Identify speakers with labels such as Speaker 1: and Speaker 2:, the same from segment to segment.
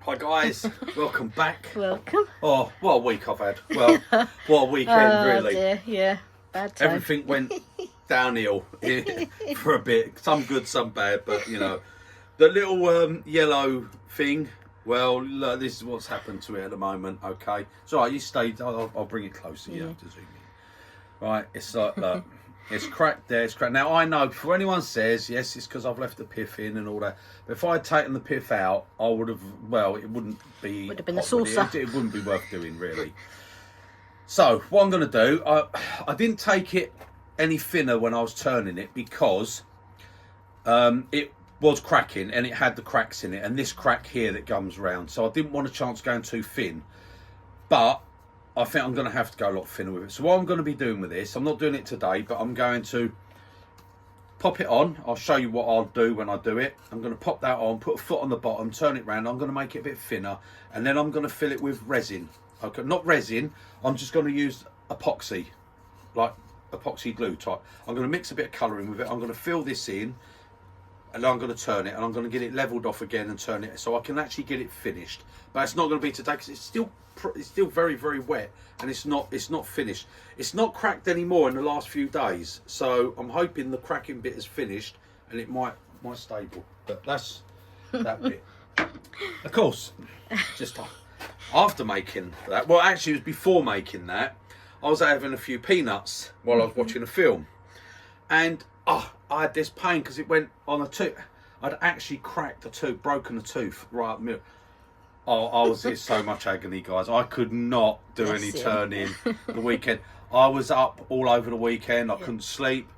Speaker 1: Hi guys, welcome back.
Speaker 2: Welcome.
Speaker 1: Oh, what a week I've had. Well, what a weekend really.
Speaker 2: Dear. Yeah, bad time.
Speaker 1: Everything went downhill for a bit. Some good, some bad, but you know. The little yellow thing, well, look, this is what's happened to it at the moment, okay? So right, you stay, I'll bring it closer, you have to zoom in. Right, it's like, look, it's cracked there, it's cracked. Now, I know, before anyone says, yes, it's because I've left the piff in and all that, but if I had taken the piff out, I would have, well, it wouldn't be...
Speaker 2: Would have been a saucer.
Speaker 1: It wouldn't be worth doing, really. So, what I'm going to do, I didn't take it any thinner when I was turning it because it was cracking and it had the cracks in it, and this crack here that comes round, so I didn't want a chance going too thin, but I think I'm going to have to go a lot thinner with it. So what I'm going to be doing with this, I'm not doing it today, but I'm going to pop it on. I'll show you what I'll do when I do it. I'm going to pop that on, put a foot on the bottom, turn it round. I'm going to make it a bit thinner, and then I'm going to fill it with resin. Okay, not resin, I'm just going to use epoxy, like epoxy glue type. I'm going to mix a bit of colouring with it. I'm going to fill this in, and I'm going to turn it, and I'm going to get it levelled off again and turn it so I can actually get it finished. But it's not going to be today because it's still very, very wet, and it's not finished. It's not cracked anymore in the last few days, so I'm hoping the cracking bit is finished and it might stable. But that's that bit. Of course, just after making that, well, actually it was before making that, I was having a few peanuts while I was watching a film, and I had this pain because it went on a tooth. I'd actually cracked a tooth, broken a tooth right up the middle. Oh, I was in so much agony, guys. I could not do any turning the weekend. I was up all over the weekend. I couldn't sleep.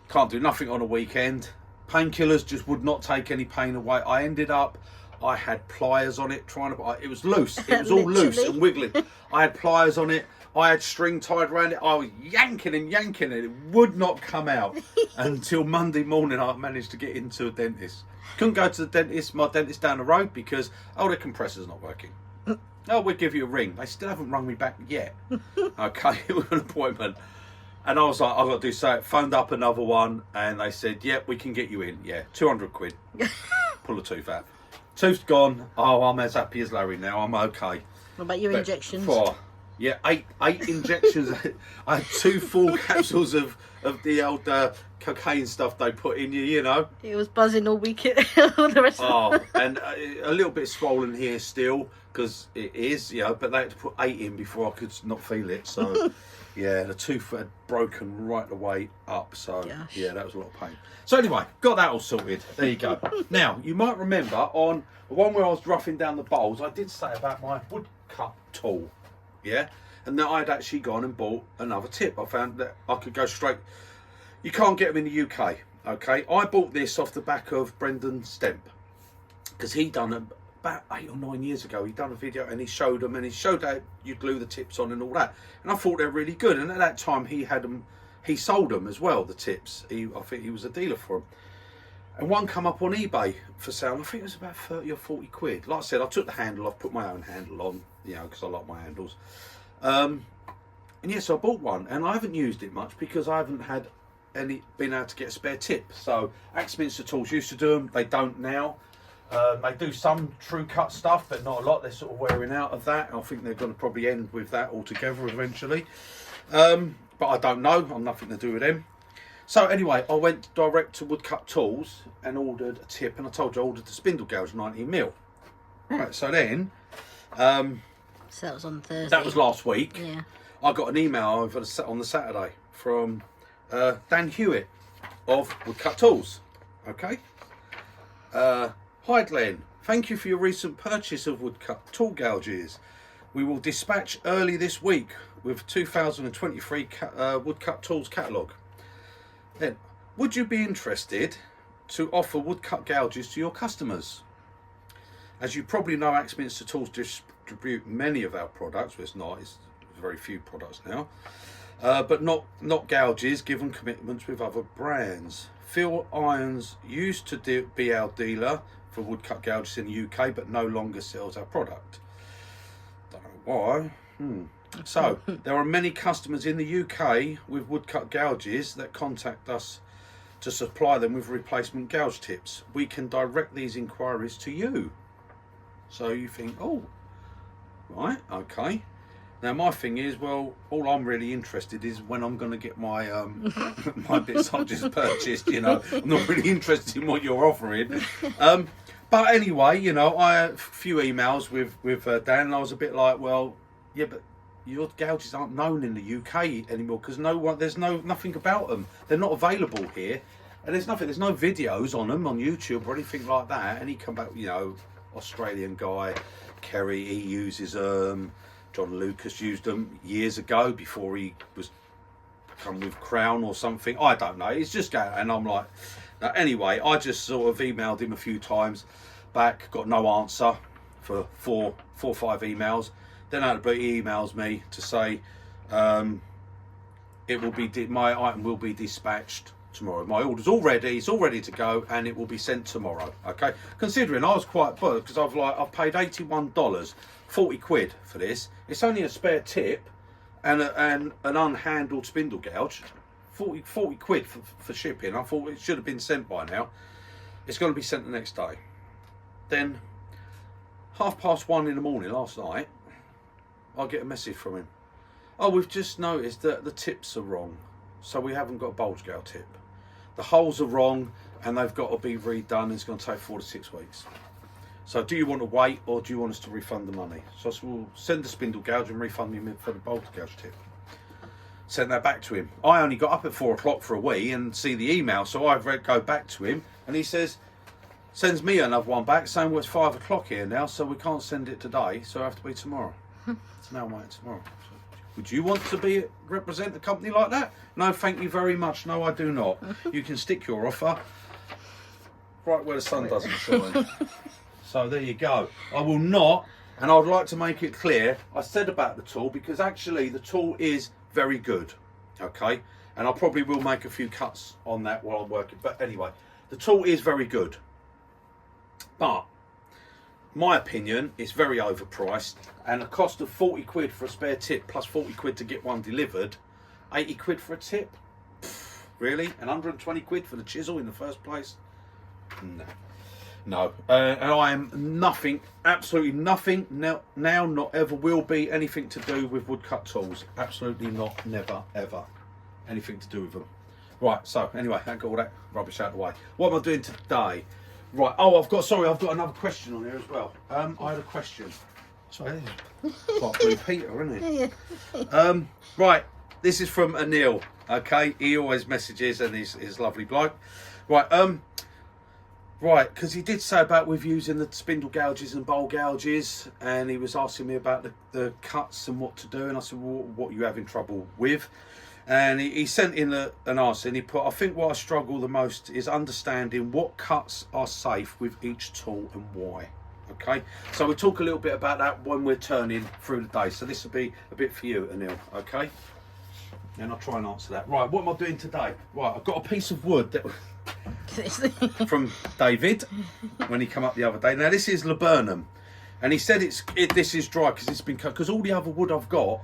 Speaker 1: Can't do nothing on a weekend. Painkillers just would not take any pain away. I ended up, I had pliers on it, it was loose. It was all loose and wiggling. I had pliers on it. I had string tied around it. I was yanking and yanking it. It would not come out until Monday morning. I managed to get into a dentist. Couldn't go to the dentist, my dentist down the road, because, oh, the compressor's not working. Oh, we'll give you a ring. They still haven't rung me back yet. Okay, it was an appointment. And I was like, I've got to do so. Phoned up another one, and they said, yep, we can get you in. Yeah, 200 quid. Pull a tooth out. Tooth's gone. Oh, I'm as happy as Larry now. I'm okay.
Speaker 2: What about your injections?
Speaker 1: Yeah, eight injections. I had 2 full capsules of the old cocaine stuff they put in you, you know.
Speaker 2: It was buzzing all week. All the rest of
Speaker 1: and a little bit swollen here still, because it is, you know, but they had to put 8 in before I could not feel it. So, yeah, the tooth had broken right the way up. So,
Speaker 2: Gosh.
Speaker 1: Yeah, that was a lot of pain. So anyway, got that all sorted. There you go. Now, you might remember on the one where I was roughing down the bowls, I did say about my woodcut tool. Yeah, and then I'd actually gone and bought another tip. I found that I could go straight. You can't get them in the UK. Okay, I bought this off the back of Brendan Stemp, because he done about 8 or 9 years ago. He done a video and he showed them, and he showed how you glue the tips on and all that. And I thought they're really good. And at that time he had them, he sold them as well, the tips. I think he was a dealer for them. And one come up on eBay for sale. I think it was about 30 or 40 quid. Like I said, I took the handle off, put my own handle on, you know, because I like my handles. And yes, I bought one, and I haven't used it much because I haven't had been able to get a spare tip. So Axminster Tools used to do them. They don't now. They do some true cut stuff, but not a lot. They're sort of wearing out of that. I think they're going to probably end with that altogether eventually. But I don't know. I'm nothing to do with them. So anyway, I went direct to Woodcut Tools and ordered a tip, and I told you I ordered the spindle gouge 19mm. Right, so then...
Speaker 2: so that was on Thursday.
Speaker 1: That was last week.
Speaker 2: Yeah.
Speaker 1: I got an email over on the Saturday from Dan Hewitt of Woodcut Tools. Okay. Hi Glenn, thank you for your recent purchase of Woodcut tool gouges. We will dispatch early this week with 2023 Woodcut Tools catalogue. Then, would you be interested to offer woodcut gouges to your customers? As you probably know, Axminster Tools distribute many of our products. Well, it's very few products now, but not gouges, given commitments with other brands. Phil Irons used to be our dealer for woodcut gouges in the UK, but no longer sells our product. Don't know why. So, there are many customers in the UK with woodcut gouges that contact us to supply them with replacement gouge tips. We can direct these inquiries to you. So you think, oh, right, okay. Now my thing is, well, all I'm really interested is when I'm going to get my my bits I've just purchased. You know, I'm not really interested in what you're offering. But anyway, you know, I had a few emails with Dan, and I was a bit like, well, yeah, but your gouges aren't known in the UK anymore because there's nothing about them. They're not available here, and there's no videos on them on YouTube or anything like that. And he come back, you know, Australian guy, Kerry, he uses them. John Lucas used them years ago before he was come with Crown or something. I don't know. It's just going, and I'm like, now, anyway, I just sort of emailed him a few times back, got no answer for four or five emails. Then out of the blue, he emails me to say it will be my item will be dispatched tomorrow. My order's all ready, it's all ready to go, and it will be sent tomorrow. Okay, considering I was quite bothered because I've paid $81, 40 quid for this. It's only a spare tip and an unhandled spindle gouge. 40 quid for shipping. I thought it should have been sent by now. It's going to be sent the next day. Then 1:30 in the morning last night, I get a message from him. Oh, we've just noticed that the tips are wrong, so we haven't got a bulge gouge tip. The holes are wrong and they've got to be redone. It's going to take 4 to 6 weeks. So do you want to wait or do you want us to refund the money? So I said, well, send the spindle gouge and refund me for the bulge gouge tip. Sent that back to him. I only got up at 4 o'clock for a wee and see the email, so I go back to him and he sends me another one back saying, well, it's 5 o'clock here now, so we can't send it today, so I have to be tomorrow. So now I'm waiting tomorrow. Would you want to represent a company like that? No, thank you very much. No, I do not. You can stick your offer right where the sun doesn't shine. So there you go. I will not, and I would like to make it clear, I said about the tool because actually the tool is very good, okay? And I probably will make a few cuts on that while I'm working. But anyway, the tool is very good. But my opinion, it's very overpriced, and a cost of 40 quid for a spare tip plus 40 quid to get one delivered, 80 quid for a tip? Pfft, really? And 120 quid for the chisel in the first place? No. And I am nothing, absolutely nothing now, not ever will be anything to do with woodcut tools. Absolutely not, never, ever. Anything to do with them. Right, so anyway, I got all that rubbish out of the way. What am I doing today? Right, oh, I've got another question on here as well. I had a question. Sorry, quite Blue Peter, isn't it? Right, this is from Anil, okay? He always messages and he's a lovely bloke. Right, because he did say about with using the spindle gouges and bowl gouges, and he was asking me about the cuts and what to do, and I said, well, what are you having trouble with? And he sent in an answer, and he put, I think what I struggle the most is understanding what cuts are safe with each tool and why. Okay, so we'll talk a little bit about that when we're turning through the day. So this will be a bit for you, Anil, okay? And I'll try and answer that. Right, what am I doing today? Right, I've got a piece of wood that from David when he came up the other day. Now this is laburnum, and he said this is dry because it's been cut. Because all the other wood I've got,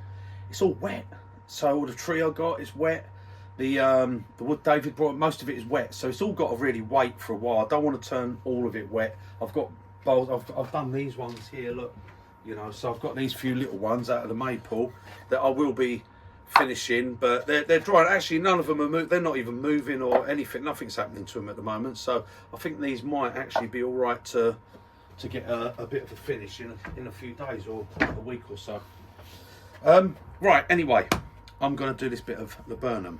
Speaker 1: it's all wet. So all the tree I got is wet. The wood David brought, most of it is wet. So it's all got to really wait for a while. I don't want to turn all of it wet. I've got bowls. I've done these ones here. Look, you know. So I've got these few little ones out of the maple that I will be finishing, but they're dry. Actually, none of them are they're not even moving or anything. Nothing's happening to them at the moment. So I think these might actually be all right to get a bit of a finish in a few days or a week or so. Right. Anyway, I'm going to do this bit of laburnum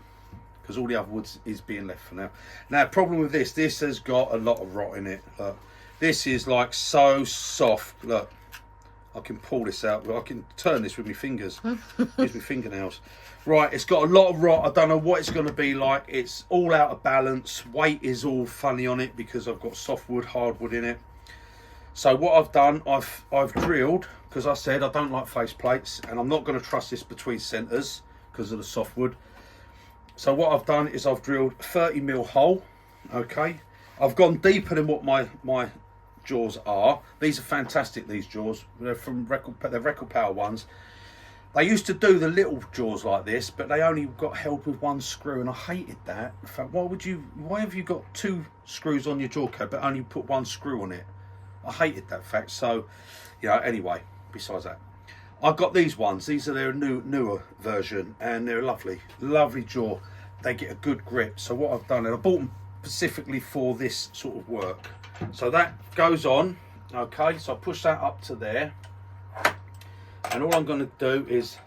Speaker 1: because all the other woods is being left for now. Now, problem with this has got a lot of rot in it. Look, this is like so soft. Look. I can pull this out, but I can turn this with my fingers. Use my fingernails. Right, it's got a lot of rot. I don't know what it's going to be like. It's all out of balance. Weight is all funny on it because I've got softwood, hardwood in it. So what I've done, I've drilled, because I said I don't like face plates, and I'm not going to truss this between centres because of the softwood. So what I've done is I've drilled 30mm hole. Okay, I've gone deeper than what my jaws are. These are fantastic, these jaws. They're from they're record power ones. They used to do the little jaws like this, but they only got held with one screw, and I hated that. In fact, why have you got 2 screws on your jaw code but only put 1 screw on it? I hated that fact. So, you know, anyway, besides that, I've got these ones. These are their newer version, and they're lovely jaw. They get a good grip. So what I've done, and I bought them specifically for this sort of work. So that goes on. Okay, so I push that up to there, and all I'm going to do is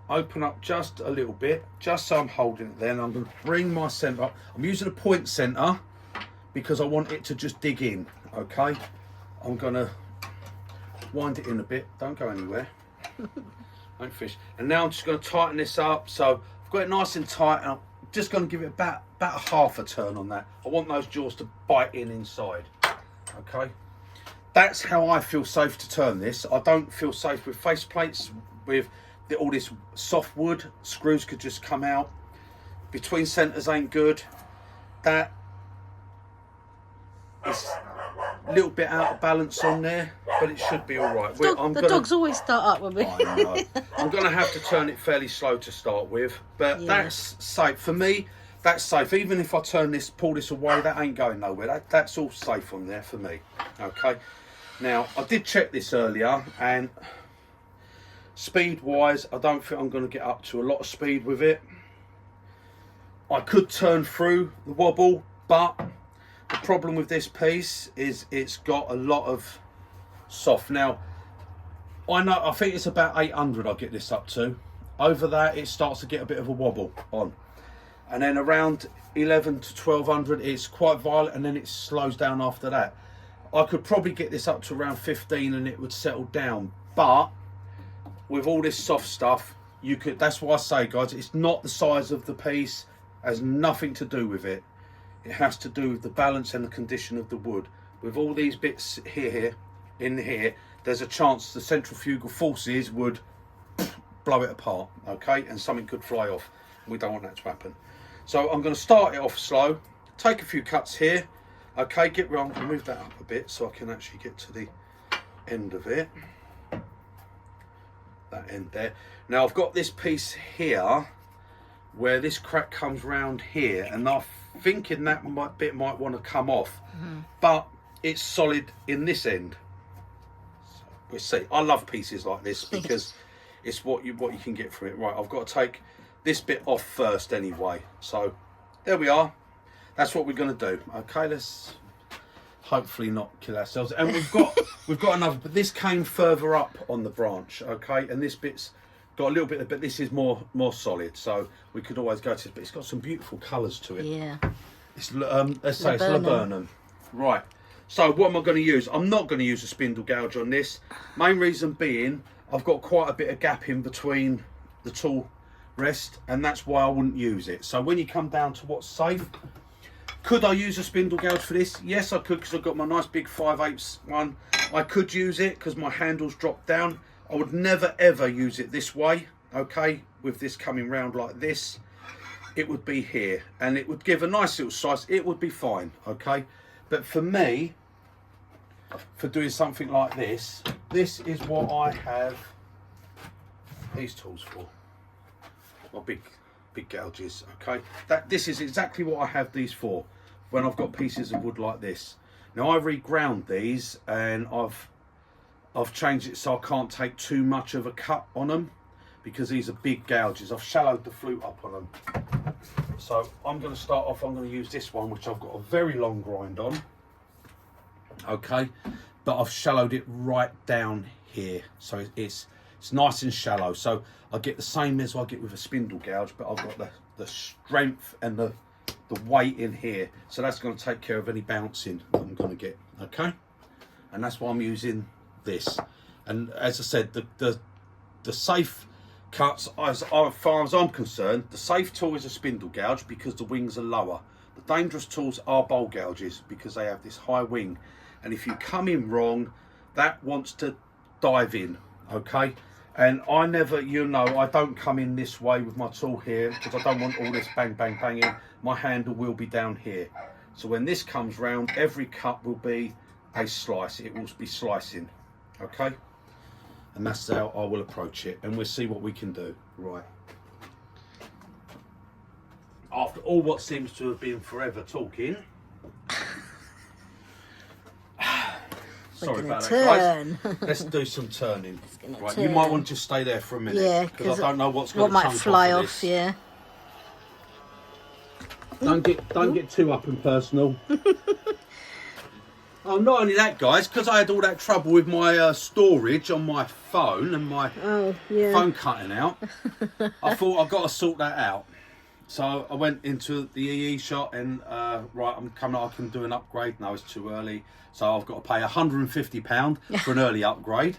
Speaker 1: open up just a little bit, just so I'm holding it there, and I'm going to bring my centre up. I'm using a point centre because I want it to just dig in. Okay, I'm going to wind it in a bit, don't go anywhere, don't fish. And now I'm just going to tighten this up, so I've got it nice and tight, and I'm just going to give it about a half a turn on that. I want those jaws to bite in inside. Okay, that's how I feel safe to turn this. I don't feel safe with face plates, with all this soft wood. Screws could just come out. Between centres ain't good. That is a little bit out of balance on there, but it should be all right.
Speaker 2: The dogs always start up with me.
Speaker 1: I know. I'm going to have to turn it fairly slow to start with, but
Speaker 2: Yeah.
Speaker 1: that's safe. For me, that's safe. Even if I pull this away, that ain't going nowhere. That's all safe on there for me. Okay. Now, I did check this earlier, and speed-wise, I don't think I'm going to get up to a lot of speed with it. I could turn through the wobble, but the problem with this piece is it's got a lot of soft. Now, I think it's about 800 I get this up to. Over that, it starts to get a bit of a wobble on. And then around 11 to 1200, it's quite violent, and then it slows down after that. I could probably get this up to around 15 and it would settle down. But with all this soft stuff, you could. That's why I say, guys, it's not the size of the piece. It has nothing to do with it. It has to do with the balance and the condition of the wood. With all these bits here, in here, there's a chance the centrifugal forces would blow it apart, okay? And something could fly off. We don't want that to happen. So I'm going to start it off slow, take a few cuts here, okay? Get round, move that up a bit so I can actually get to the end of it. That end there. Now I've got this piece here where this crack comes round here, and I'm thinking that bit might want to come off, but it's solid in this end. So we'll see. I love pieces like this because it's what you can get from it. Right, I've got to take this bit off first anyway. So there we are. That's what we're going to do. Okay, let's hopefully not kill ourselves. And we've got another, but this came further up on the branch. Okay, and this bit's got a little bit, but this is more solid. So we could always go to this, but it's got some beautiful colours to it.
Speaker 2: Yeah.
Speaker 1: It's let's say it's laburnum. Right. So what am I going to use? I'm not going to use a spindle gouge on this. Main reason being, I've got quite a bit of gap in between the tool rest, and that's why I wouldn't use it. So when you come down to what's safe, could I use a spindle gouge for this? Yes, I could, because I've got my nice big 5/8 one. I could use it because my handles drop down. I would never ever use it this way, okay, with this coming round like this. It would be here, and it would give a nice little slice. It would be fine, okay. But for me, for doing something like this is what I have these tools for. My big gouges, okay. This is exactly what I have these for when I've got pieces of wood like this. Now I reground these, and I've changed it so I can't take too much of a cut on them, because these are big gouges. I've shallowed the flute up on them. So I'm going to start off, I'm going to use this one, which I've got a very long grind on. Okay, but I've shallowed it right down here. So it's nice and shallow. So I get the same as I get with a spindle gouge, but I've got the strength and the weight in here. So that's going to take care of any bouncing that I'm going to get. Okay, and that's why I'm using this. And as I said, the safe cuts, as far as I'm concerned, the safe tool is a spindle gouge because the wings are lower. The dangerous tools are bowl gouges because they have this high wing, and if you come in wrong, that wants to dive in, okay. And I never, I don't come in this way with my tool here because I don't want all this bang bang banging. My handle will be down here, so when this comes round, every cut will be a slice. It will be slicing, okay. And that's how I will approach it, and we'll see what we can do. Right. After all what seems to have been forever talking, Sorry
Speaker 2: gonna
Speaker 1: about
Speaker 2: turn.
Speaker 1: that, guys. Let's do some turning. Right,
Speaker 2: turn.
Speaker 1: you might want to just stay there for a minute.
Speaker 2: Yeah,
Speaker 1: because I don't know what's
Speaker 2: what
Speaker 1: going to
Speaker 2: might fly
Speaker 1: off.
Speaker 2: off. Yeah.
Speaker 1: Don't get too up and personal. Oh, not only that, guys, because I had all that trouble with my storage on my phone and my phone cutting out. I thought I've got to sort that out. So I went into the EE shop and right, I'm coming. I can do an upgrade. No, it's too early. So I've got to pay £150 for an early upgrade.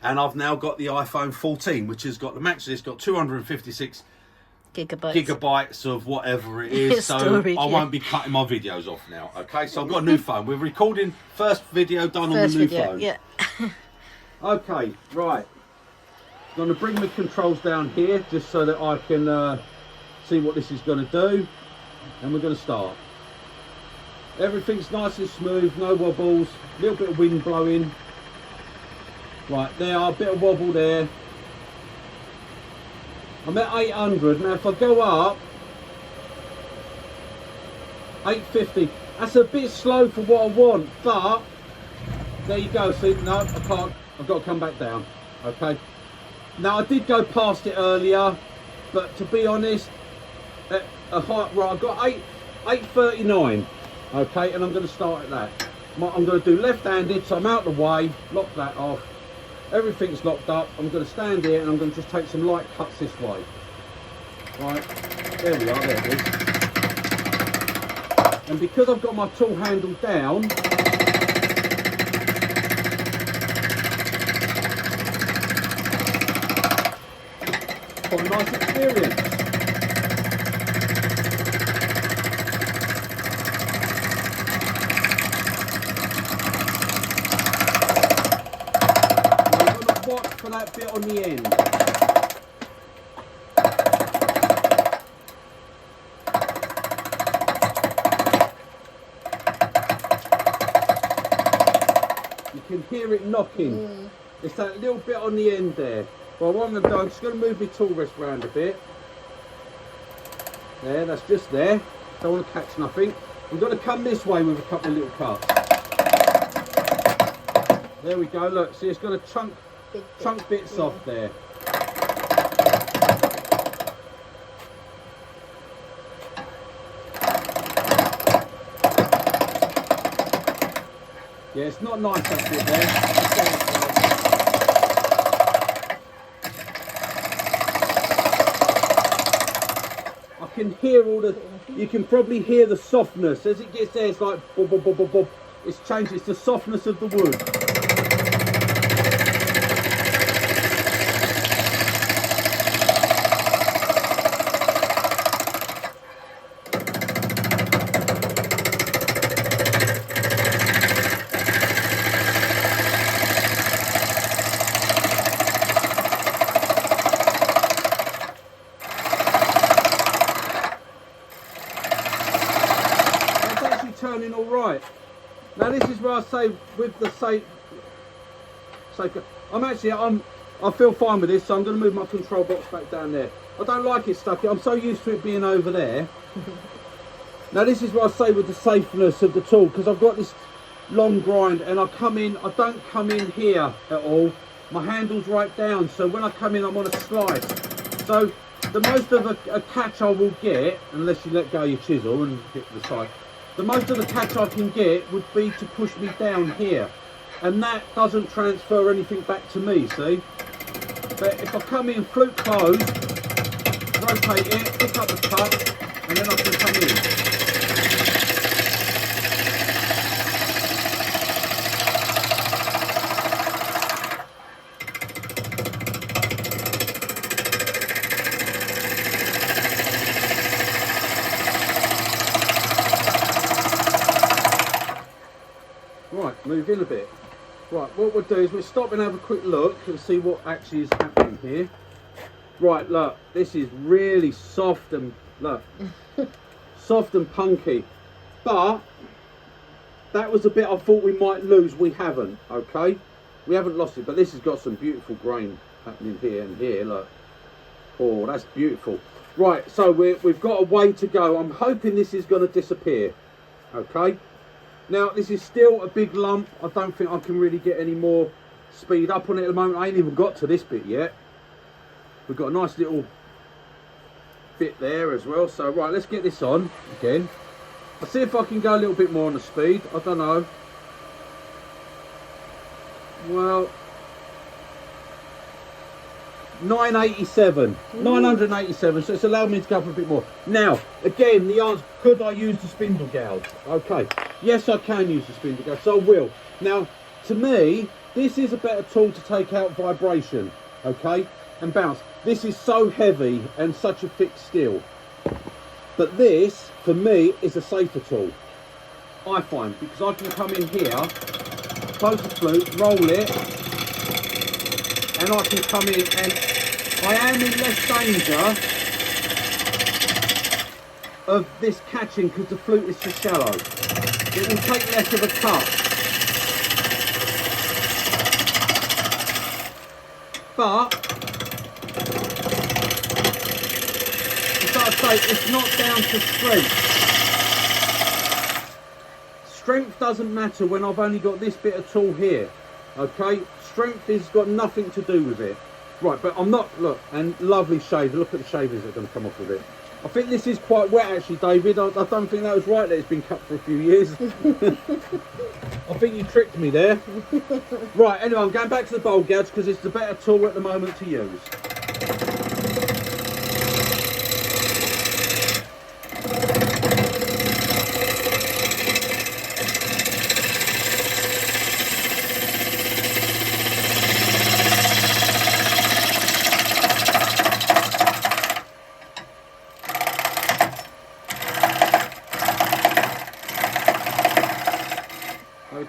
Speaker 1: And I've now got the iPhone 14, which has got the max. It's got 256 gigabytes of whatever it is. So
Speaker 2: storage,
Speaker 1: I won't be cutting my videos off now. Okay, so I've got a new phone. We're recording first video done on the new phone.
Speaker 2: Yeah.
Speaker 1: Okay, right. I'm going to bring the controls down here just so that I can see what this is going to do, and we're going to start. Everything's nice and smooth, no wobbles, a little bit of wind blowing. Right, there, a bit of wobble there. I'm at 800 now. If I go up 850, that's a bit slow for what I want, but there you go. See, no, I can't. I've got to come back down. Okay, now I did go past it earlier, but to be honest, at a height, right, I've got 839. Okay, and I'm going to start at that. I'm going to do left-handed, so I'm out of the way, lock that off. Everything's locked up. I'm going to stand here and I'm going to just take some light cuts this way. Right, there we are, there it is. And because I've got my tool handle down, quite a nice experience. For that bit on the end. You can hear it knocking. It's that little bit on the end there. Well, what I'm going to do, I'm just going to move my tool rest around a bit. There, that's just there. Don't want to catch nothing. I'm going to come this way with a couple of little cuts. There we go, look, see, it's going to chunk bits off there. Yeah, it's not nice up here there. I can hear all the, you can probably hear the softness. As it gets there, it's like bob, bob, bob, bob, bob. It's changed, it's the softness of the wood. Turning all right. Now this is where I say with the sake I feel fine with this, so I'm going to move my control box back down there. I don't like it stuck. I'm so used to it being over there. Now this is what I say with the safeness of the tool, because I've got this long grind and I don't come in here at all. My handle's right down, so when I come in I'm on a slice. So the most of a catch I will get, unless you let go your chisel and get to the side, the most of the catch I can get would be to push me down here, and that doesn't transfer anything back to me, see? But if I come in, flute close, rotate it, pick up the cut, and then I can come in. Right, move in a bit. Right, what we'll do is we'll stop and have a quick look and see what actually is happening here. Right, look, this is really soft and, look, soft and punky. But that was a bit I thought we might lose. We haven't, okay? We haven't lost it, but this has got some beautiful grain happening here and here, look. Oh, that's beautiful. Right, so we've got a way to go. I'm hoping this is going to disappear, okay? Now this is still a big lump. I don't think I can really get any more speed up on it at the moment. I ain't even got to this bit yet. We've got a nice little bit there as well. So right, let's get this on again. I'll see if I can go a little bit more on the speed. I don't know. Well, 987, so it's allowed me to go up a bit more. Now, again, the answer, could I use the spindle gouge? Okay, yes I can use the spindle gouge, so I will. Now, to me, this is a better tool to take out vibration, okay, and bounce. This is so heavy and such a thick steel. But this, for me, is a safer tool, I find, because I can come in here, close the flute, roll it, and I can come in and I am in less danger of this catching because the flute is so shallow. It will take less of a cut. But, as I say, it's not down to strength. Strength doesn't matter when I've only got this bit of tool here. Okay, strength has got nothing to do with it. Right, but I'm not, look, and lovely shave. Look at the shavings that are going to come off of it. I think this is quite wet actually, David. I don't think that was right that it's been cut for a few years. I think you tricked me there. Right, anyway, I'm going back to the bowl gouge because it's the better tool at the moment to use.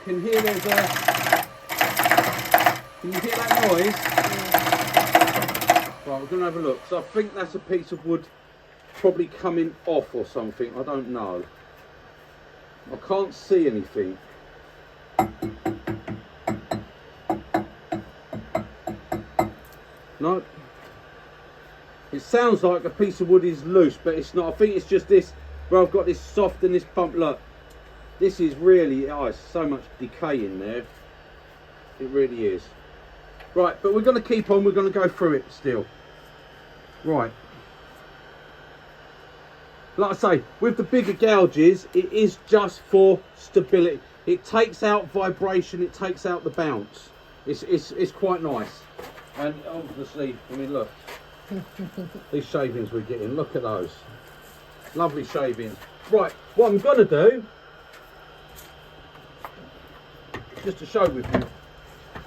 Speaker 1: Can hear there's a. Can you hear that noise? Yeah. Right, we're going to have a look. So I think that's a piece of wood probably coming off or something. I don't know. I can't see anything. No. It sounds like a piece of wood is loose, but it's not. I think it's just this where I've got this soft and this bump. Look. This is really, oh, it's so much decay in there. It really is. Right, but we're going to keep on. We're going to go through it still. Right. Like I say, with the bigger gouges, it is just for stability. It takes out vibration. It takes out the bounce. It's quite nice. And obviously, I mean, look. These shavings we're getting. Look at those. Lovely shavings. Right, what I'm going to do, just to show with you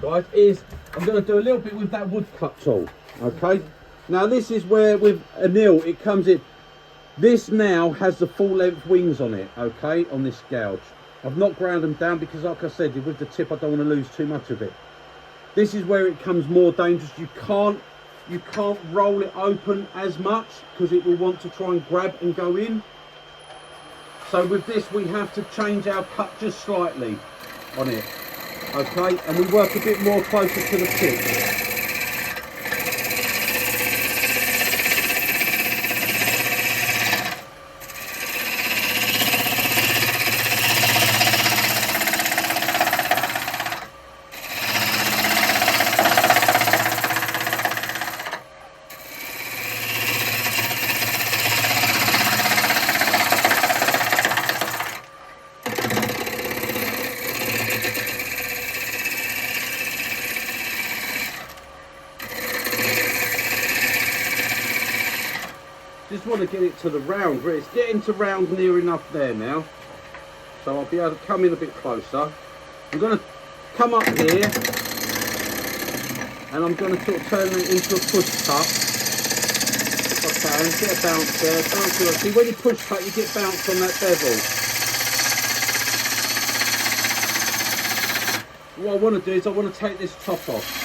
Speaker 1: guys, is I'm going to do a little bit with that woodcut tool. Okay, now this is where with a nil it comes in. This now has the full length wings on it, okay, on this gouge. I've not ground them down because, like I said, with the tip I don't want to lose too much of it. This is where it becomes more dangerous. You can't roll it open as much because it will want to try and grab and go in. So with this we have to change our cut just slightly on it, okay, and we work a bit more closer to the tip. Just want to get it to the round, but it's getting to round near enough there now. So I'll be able to come in a bit closer. I'm going to come up here and I'm going to sort of turn it into a push cut. If I can, get a bounce there, bounce there. See, when you push cut, you get bounce on that bevel. What I want to do is I want to take this top off.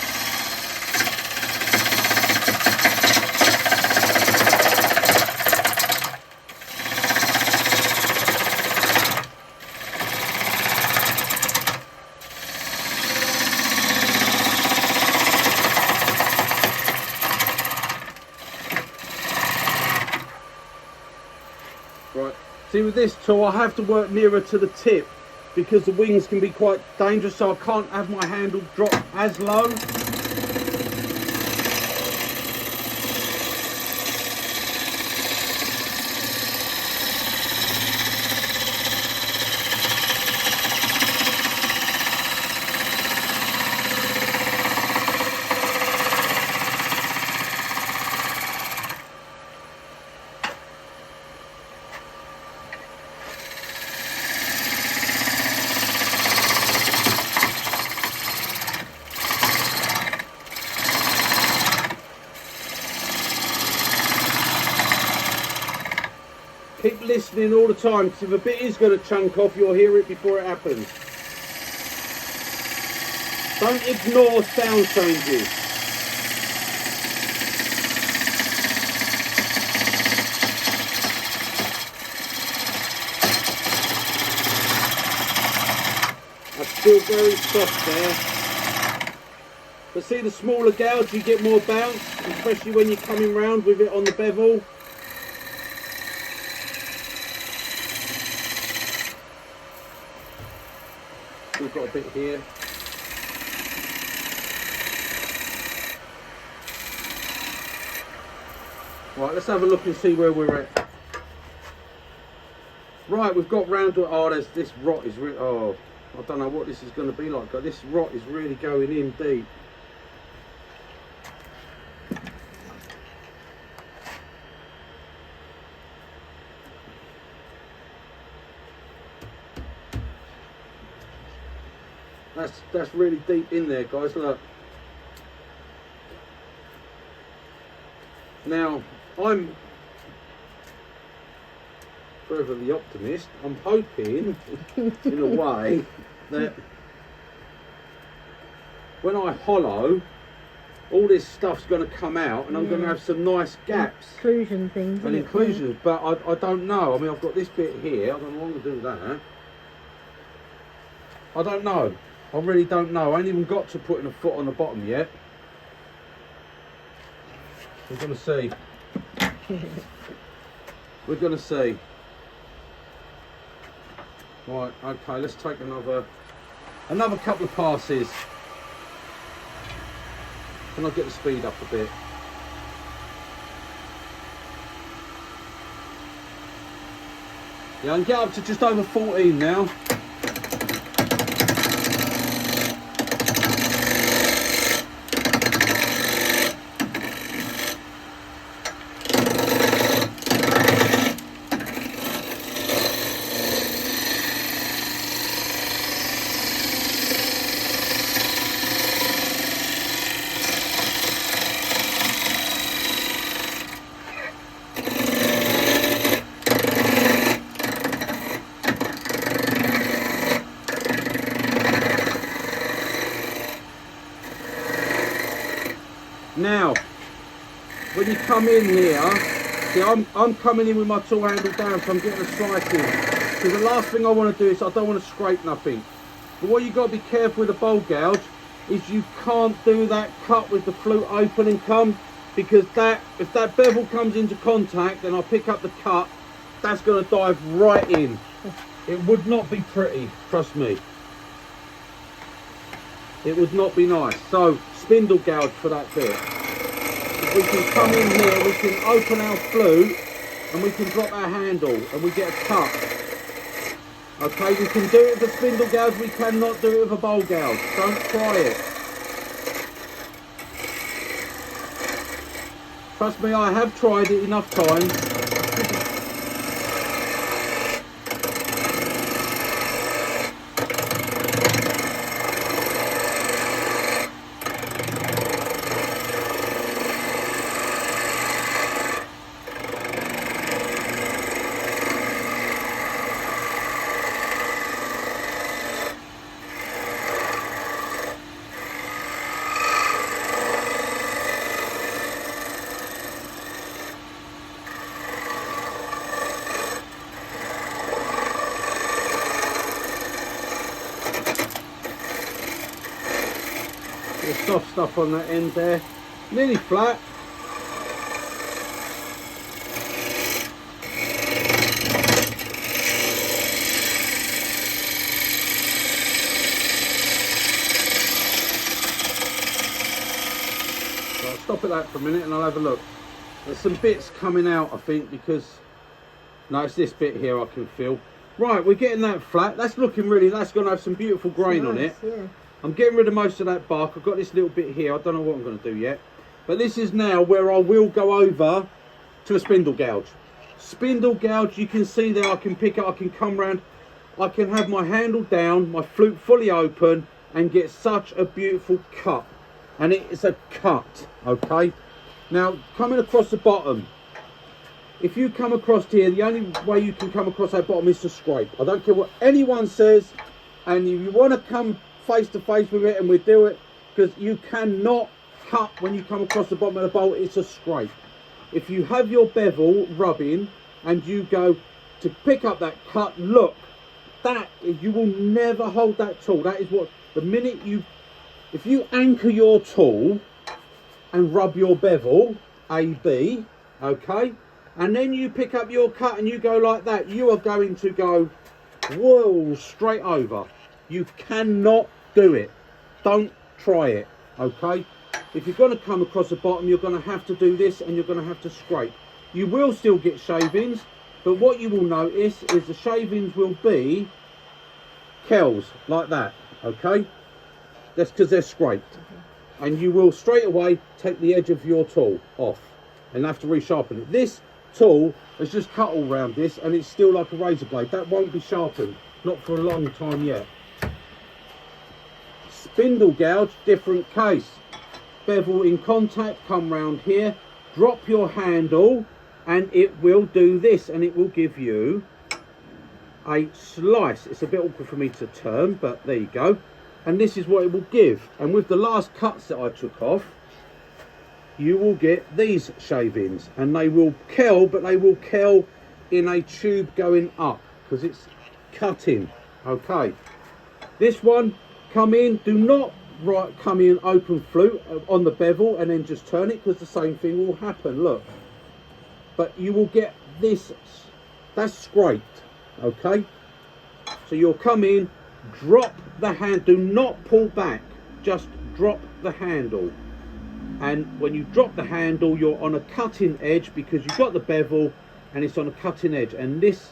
Speaker 1: Right, see with this tool I have to work nearer to the tip because the wings can be quite dangerous, so I can't have my handle drop as low. Keep listening all the time, because if a bit is going to chunk off, you'll hear it before it happens. Don't ignore sound changes. That's still very soft there. But see, the smaller gouge, you get more bounce, especially when you're coming round with it on the bevel. We've got a bit here. Right, let's have a look and see where we're at. Right, we've got round to, oh, there's this rot is really, oh, I don't know what this is going to be like. This rot is really going in deep. That's really deep in there, guys, look. Now, I'm forever the optimist. I'm hoping, in a way, that when I hollow, all this stuff's going to come out and I'm going to have some nice gaps.
Speaker 2: Inclusion things.
Speaker 1: And inclusions, but I don't know. I mean, I've got this bit here. I don't know what I'm going to do with that. I don't know. I really don't know. I ain't even got to putting a foot on the bottom yet. We're going to see. We're going to see. Right, okay, let's take another couple of passes. Can I get the speed up a bit? Yeah, I can get up to just over 14 now. Now, when you come in here, see, I'm coming in with my tool handle down, so I'm getting a strike in. Because the last thing I want to do is I don't want to scrape nothing. But what you've got to be careful with the bowl gouge is you can't do that cut with the flute open and come, because if that bevel comes into contact and I pick up the cut, that's going to dive right in. It would not be pretty, trust me. It would not be nice. So spindle gouge for that bit. If we can come in here, we can open our flute and we can drop our handle and we get a cut. Okay, we can do it with a spindle gouge, we cannot do it with a bowl gouge. Don't try it. Trust me, I have tried it enough times. The soft stuff on that end there, nearly flat. So I'll stop at that for a minute and I'll have a look. There's some bits coming out, I think, because no, it's this bit here I can feel. Right, we're getting that flat. That's looking really, that's going to have some beautiful grain on it.
Speaker 2: Yeah.
Speaker 1: I'm getting rid of most of that bark. I've got this little bit here. I don't know what I'm going to do yet. But this is now where I will go over to a spindle gouge. Spindle gouge, you can see there, I can pick up, I can come round. I can have my handle down, my flute fully open, and get such a beautiful cut. And it is a cut, okay? Now, coming across the bottom, if you come across here, the only way you can come across that bottom is to scrape. I don't care what anyone says, and if you want to come face to face with it, and we do it, because you cannot cut when you come across the bottom of the bowl, it's a scrape. If you have your bevel rubbing, and you go to pick up that cut, look, that, you will never hold that tool. That is what, the minute you, if you anchor your tool, and rub your bevel, A-B, okay? And then you pick up your cut and you go like that, you are going to go, whoa, straight over. You cannot do it. Don't try it, okay? If you're going to come across the bottom, you're going to have to do this and you're going to have to scrape. You will still get shavings, but what you will notice is the shavings will be kells, like that, okay? That's because they're scraped. And you will straight away take the edge of your tool off and have to resharpen it. This tool has just cut all around this and it's still like a razor blade. That won't be sharpened, not for a long time yet. Spindle gouge, different case. Bevel in contact, come round here, drop your handle and it will do this and it will give you a slice. It's a bit awkward for me to turn, but there you go. And this is what it will give. And with the last cuts that I took off, you will get these shavings. And they will curl, but they will curl in a tube going up, because it's cutting. Okay. This one, come in, do not come in open flute on the bevel and then just turn it, because the same thing will happen, look. But you will get this, that's scraped, okay? So you'll come in, drop the hand, do not pull back, just drop the handle. And when you drop the handle, you're on a cutting edge because you've got the bevel and it's on a cutting edge. And this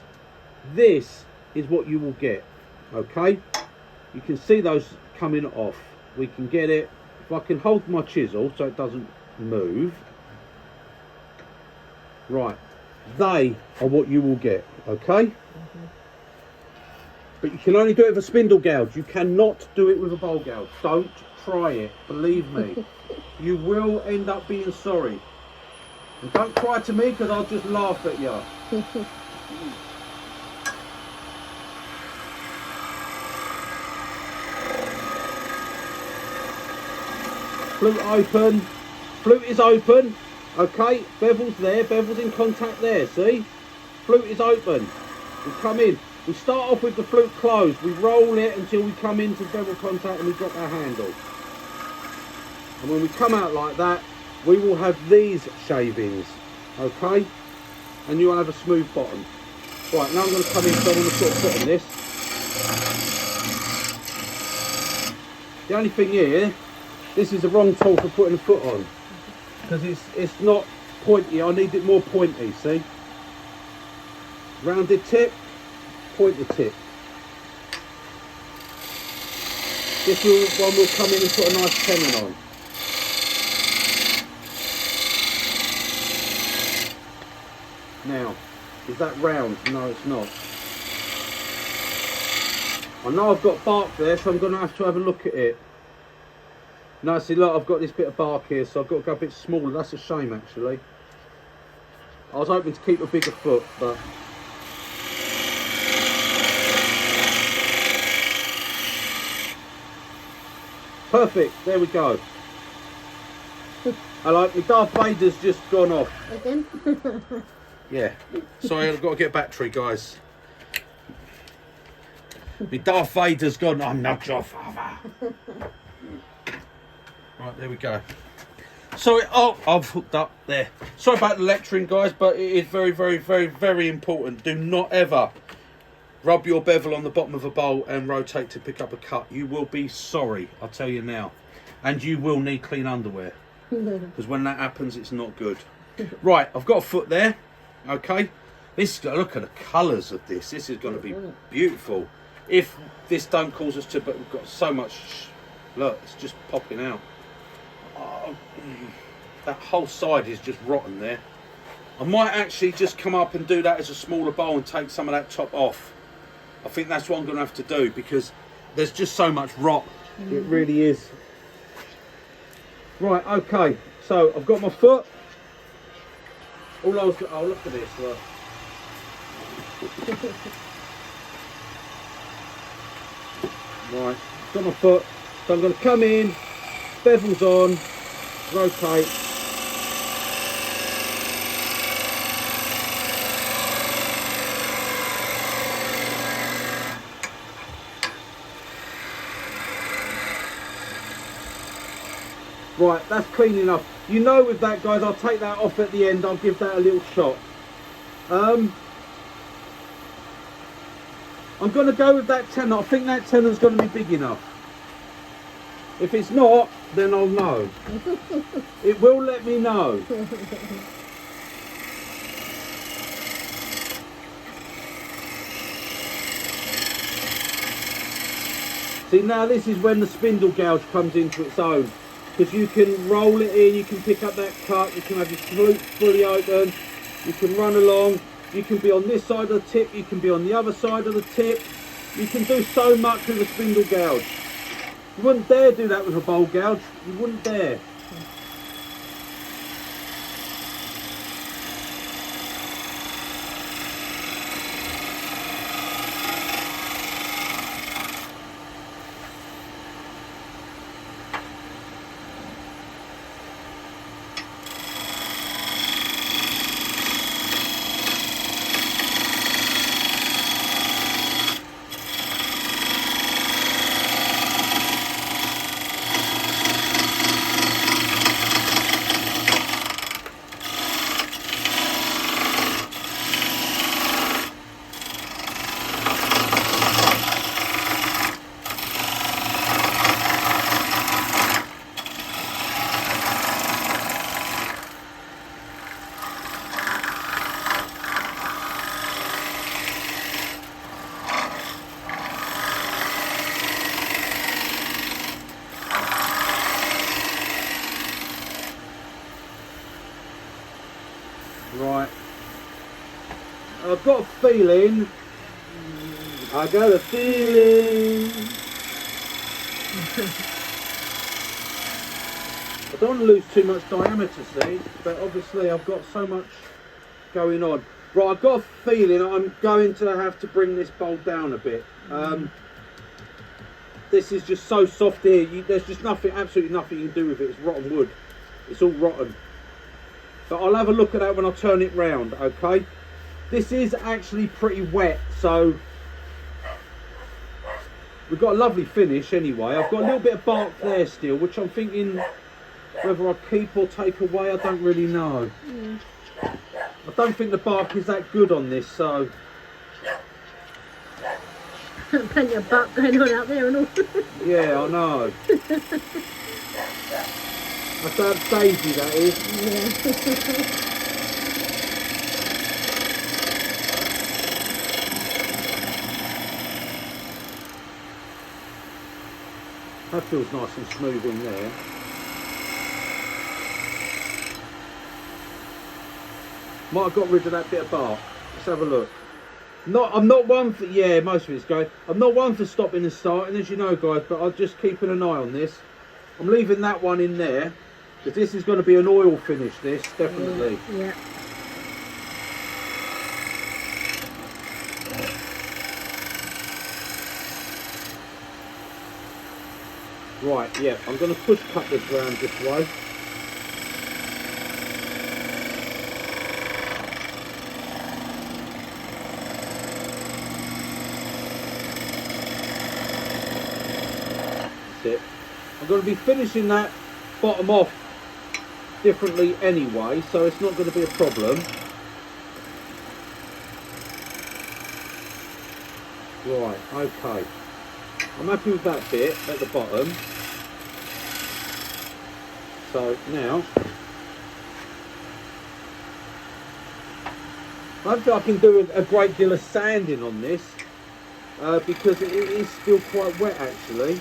Speaker 1: is what you will get, okay? You can see those coming off. We can get it, if I can hold my chisel so it doesn't move. Right, they are what you will get, okay? But you can only do it with a spindle gouge. You cannot do it with a bowl gouge. Don't try it, believe me. You will end up being sorry. And don't cry to me because I'll just laugh at you. Flute open. Flute is open. Okay, bevel's there. Bevel's in contact there, see? Flute is open. We come in. We start off with the flute closed. We roll it until we come into bevel contact and we drop our handle. And when we come out like that, we will have these shavings, okay? And you will have a smooth bottom. Right, now I'm going to come in, so I'm going to sort of put on this. The only thing here, this is the wrong tool for putting a foot on. Because it's not pointy, I need it more pointy, see? Rounded tip, pointed tip. This one will come in and put a nice tenon on. Now, is that round? No, it's not. I know I've got bark there, so I'm going to have a look at it. No, see, look, I've got this bit of bark here, so I've got to go a bit smaller. That's a shame, actually. I was hoping to keep a bigger foot, but... Perfect, there we go. I like, my Darth Vader's just gone off.
Speaker 2: Again?
Speaker 1: Yeah. Sorry, I've got to get a battery, guys. My Darth Vader's gone. I'm not your father. Right, there we go. Sorry, oh, I've hooked up there. Sorry about the lecturing, guys, but it is very, very, very, very important. Do not ever rub your bevel on the bottom of a bowl and rotate to pick up a cut. You will be sorry, I'll tell you now. And you will need clean underwear. because when that happens, it's not good. Right, I've got a foot there. Okay, look at the colours of this. This is going to be beautiful. If this don't cause us to, but we've got so much. Look, it's just popping out. Oh, that whole side is just rotten there. I might actually just come up and do that as a smaller bowl and take some of that top off. I think that's what I'm going to have to do because there's just so much rot. It really is. Right, okay. So I've got my foot. All I was oh, look at this. Look. Right, got my foot. So I'm going to come in, bevels on, rotate. Right, that's clean enough. You know with that, guys, I'll take that off at the end. I'll give that a little shot. I'm going to go with that tenner. I think that tenner's going to be big enough. If it's not, then I'll know. It will let me know. See, now this is when the spindle gouge comes into its own. Because you can roll it in, you can pick up that cut, you can have your flute fully open, you can run along, you can be on this side of the tip, you can be on the other side of the tip. You can do so much with a spindle gouge. You wouldn't dare do that with a bowl gouge, you wouldn't dare. Right, I've got a feeling, I got a feeling. I don't want to lose too much diameter, see, but obviously I've got so much going on. Right, I've got a feeling I'm going to have to bring this bowl down a bit. This is just so soft here, there's just nothing, absolutely nothing you can do with it. It's rotten wood, it's all rotten. But I'll have a look at that when I turn it round, okay? This is actually pretty wet, so we've got a lovely finish anyway. I've got a little bit of bark there still, which I'm thinking whether I keep or take away, I don't really know. I don't think the bark is that good on this, so...
Speaker 2: Plenty of bark going on out there and all.
Speaker 1: Yeah, I know. That's Daisy, that is.
Speaker 2: Yeah.
Speaker 1: That feels nice and smooth in there. Might have got rid of that bit of bark. Let's have a look. I'm not one for, yeah, most of it's going. I'm not one for stopping and starting, as you know, guys, but I'm just keeping an eye on this. I'm leaving that one in there, because this is going to be an oil finish, this, definitely.
Speaker 2: Yeah.
Speaker 1: Right, yeah, I'm going to push cut this round this way. That's it. I'm going to be finishing that bottom off differently anyway, so it's not going to be a problem. Right, okay. I'm happy with that bit at the bottom. So now, hopefully I can do a great deal of sanding on this because it is still quite wet actually.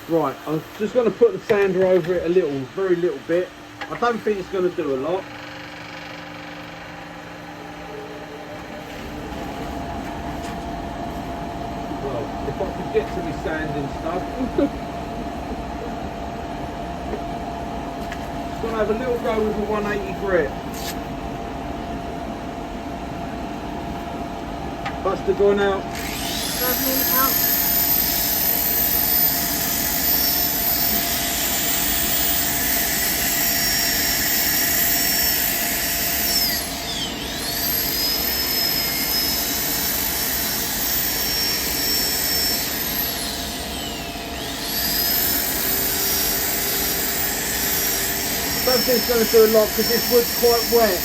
Speaker 1: Right, I'm just going to put the sander over it a little, very little bit. I don't think it's going to do a lot. Well, if I could get to my sanding stuff. Just going to have a little go with a 180 grit. Buster going out.
Speaker 2: Out.
Speaker 1: I don't think it's going to do a lot because this wood's quite wet.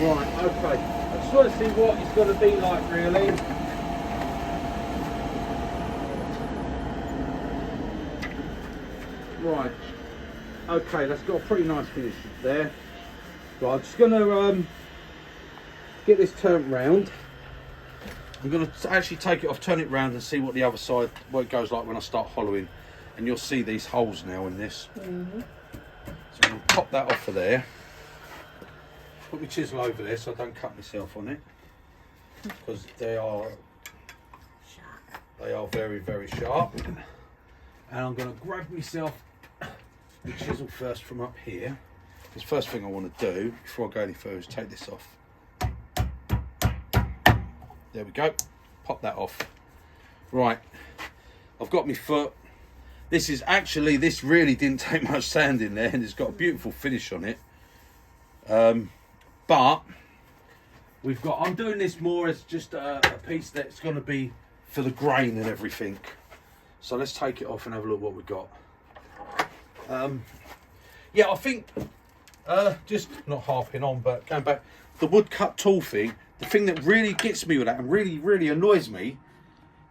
Speaker 1: Right, okay. I just want to see what it's going to be like really. Right, okay, that's got a pretty nice finish there. Right, I'm just going to get this turned round. I'm going to actually take it off, turn it round and see what the other side, what it goes like when I start hollowing. And you'll see these holes now in this.
Speaker 2: Mm-hmm.
Speaker 1: So I'm going to pop that off of there. Put my chisel over there so I don't cut myself on it. Because they are very, very sharp. And I'm going to grab myself the chisel first from up here. The first thing I want to do before I go any further is take this off. There we go. Pop that off. Right. I've got my foot. This really didn't take much sand in there and it's got a beautiful finish on it. But I'm doing this more as just a piece that's going to be for the grain and everything. So let's take it off and have a look what we've got. Yeah, I think, just not harping on, but going back, the woodcut tool thing, the thing that really gets me with that and really, really annoys me